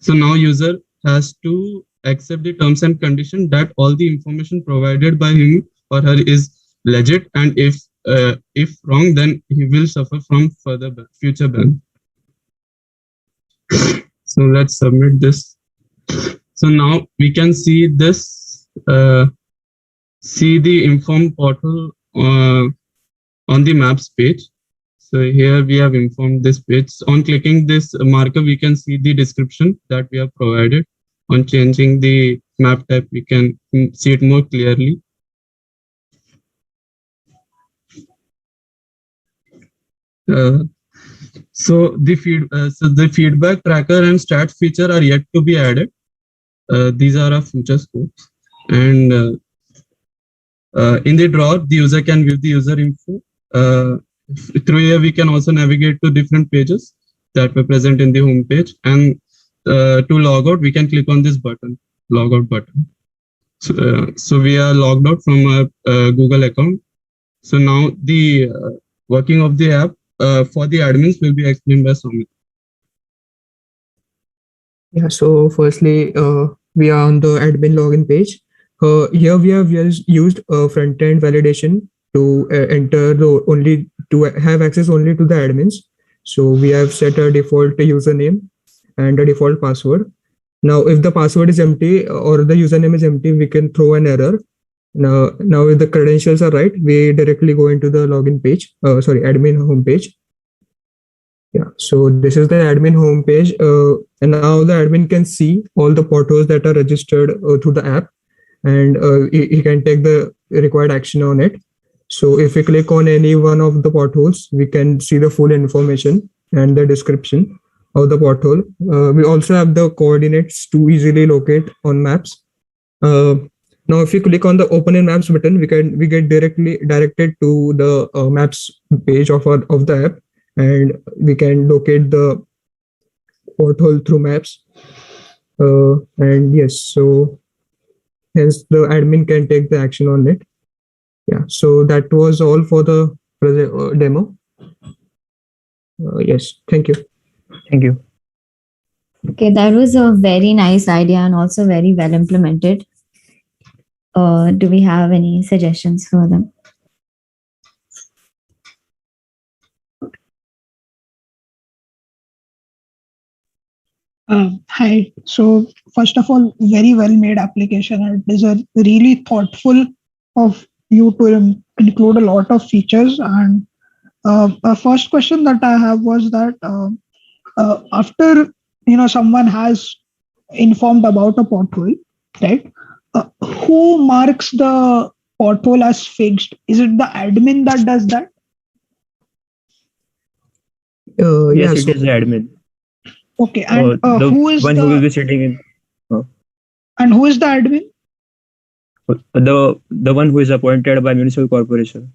So now user has to accept the terms and condition that all the information provided by him or her is legit, and if wrong, then he will suffer from future ban. So let's submit this. So now we can see this, see the inform portal on the maps page. So here we have informed this page. On clicking this marker, we can see the description that we have provided. On changing the map type, we can see it more clearly. So the feedback tracker and stats feature are yet to be added. These are our future scopes. And in the drawer, the user can view the user info. Through here, we can also navigate to different pages that were present in the home page. And to log out, we can click on this button, logout button. So we are logged out from our Google account. So now the working of the app for the admins will be explained by Soumya. Yeah, so firstly, we are on the admin login page. Here we have used front-end validation to enter to have access only to the admins. So we have set a default username and a default password. Now, if the password is empty or the username is empty, we can throw an error. Now if the credentials are right, we directly go into the login page, admin homepage. Yeah, so this is the admin homepage, and now the admin can see all the portals that are registered through the app, and he can take the required action on it. So if we click on any one of the portals, we can see the full information and the description of the portal. We also have the coordinates to easily locate on maps. Now, if you click on the Open in Maps button, we get directly directed to the Maps page of the app, and we can locate the portal through Maps. And yes, so hence the admin can take the action on it. Yeah, so that was all for the demo. Yes, thank you. Thank you. Okay, that was a very nice idea and also very well implemented. Do we have any suggestions for them? Hi. So first of all, very well made application. It is a really thoughtful of you to include a lot of features. And a first question that I have was that after someone has informed about a pothole, right? Who marks the pothole as fixed? Is it the admin that does that? Yes, it is the admin. Okay, and the who is one who will be sitting in? And who is the admin? The one who is appointed by municipal corporation.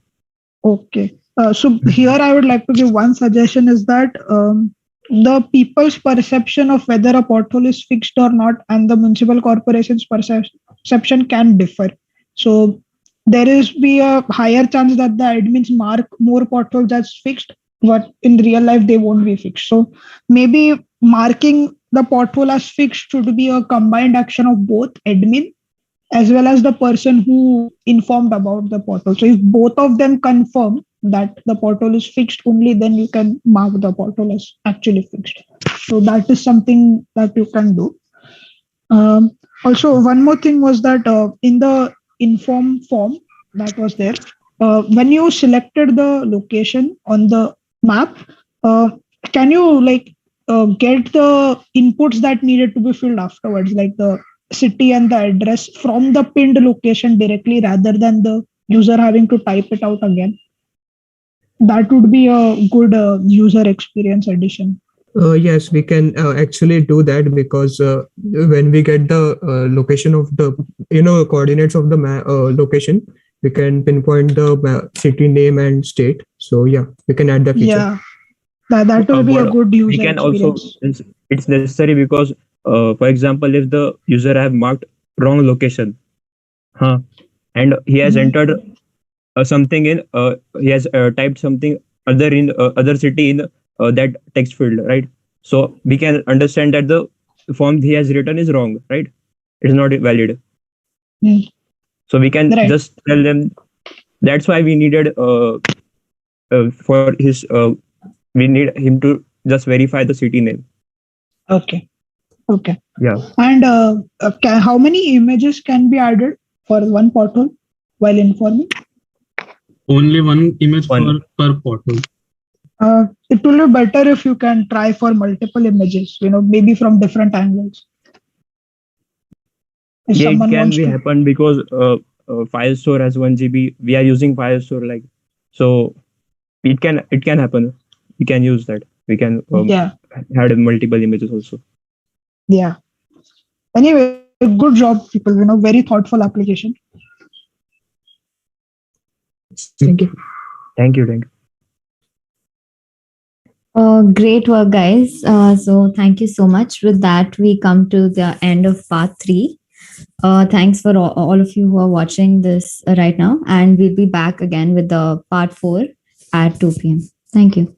Okay. So here I would like to give one suggestion is that the people's perception of whether a pothole is fixed or not and the municipal corporation's perception can differ. So there is be a higher chance that the admins mark more potholes as fixed, but in real life they won't be fixed. So maybe marking the pothole as fixed should be a combined action of both admin as well as the person who informed about the pothole. So if both of them confirm that the pothole is fixed, only then you can mark the pothole as actually fixed. So that is something that you can do. Also, one more thing was that in the inform form that was there, when you selected the location on the map, can you get the inputs that needed to be filled afterwards, like the city and the address from the pinned location directly rather than the user having to type it out again? That would be a good user experience addition. Yes, we can actually do that because when we get the location of the coordinates of the location, we can pinpoint the city name and state. So yeah, we can add the feature. Yeah, that will be a good we user can also experience. it's necessary because for example, if the user have marked wrong location, and he has entered something in he has typed something other in other city in that text field, right? So we can understand that the form he has written is wrong, right? It's not valid. So we can Right. just tell them. That's why we needed for his we need him to just verify the city name. Okay. Okay. Yeah. And how many images can be added for one portal while informing? Only one image per portal. It will be better if you can try for multiple images, maybe from different angles. If Yeah, it someone can wants be to. happen because file store has 1 GB. We are using file store like, so it can happen. We can use that. We can Yeah. add multiple images also. Yeah. Anyway, good job, people. Very thoughtful application. Thank you. Thank you. Thank you. Great work, guys. So thank you so much. With that, we come to the end of part 3. Thanks for all of you who are watching this right now. And we'll be back again with the part 4 at 2 p.m. Thank you.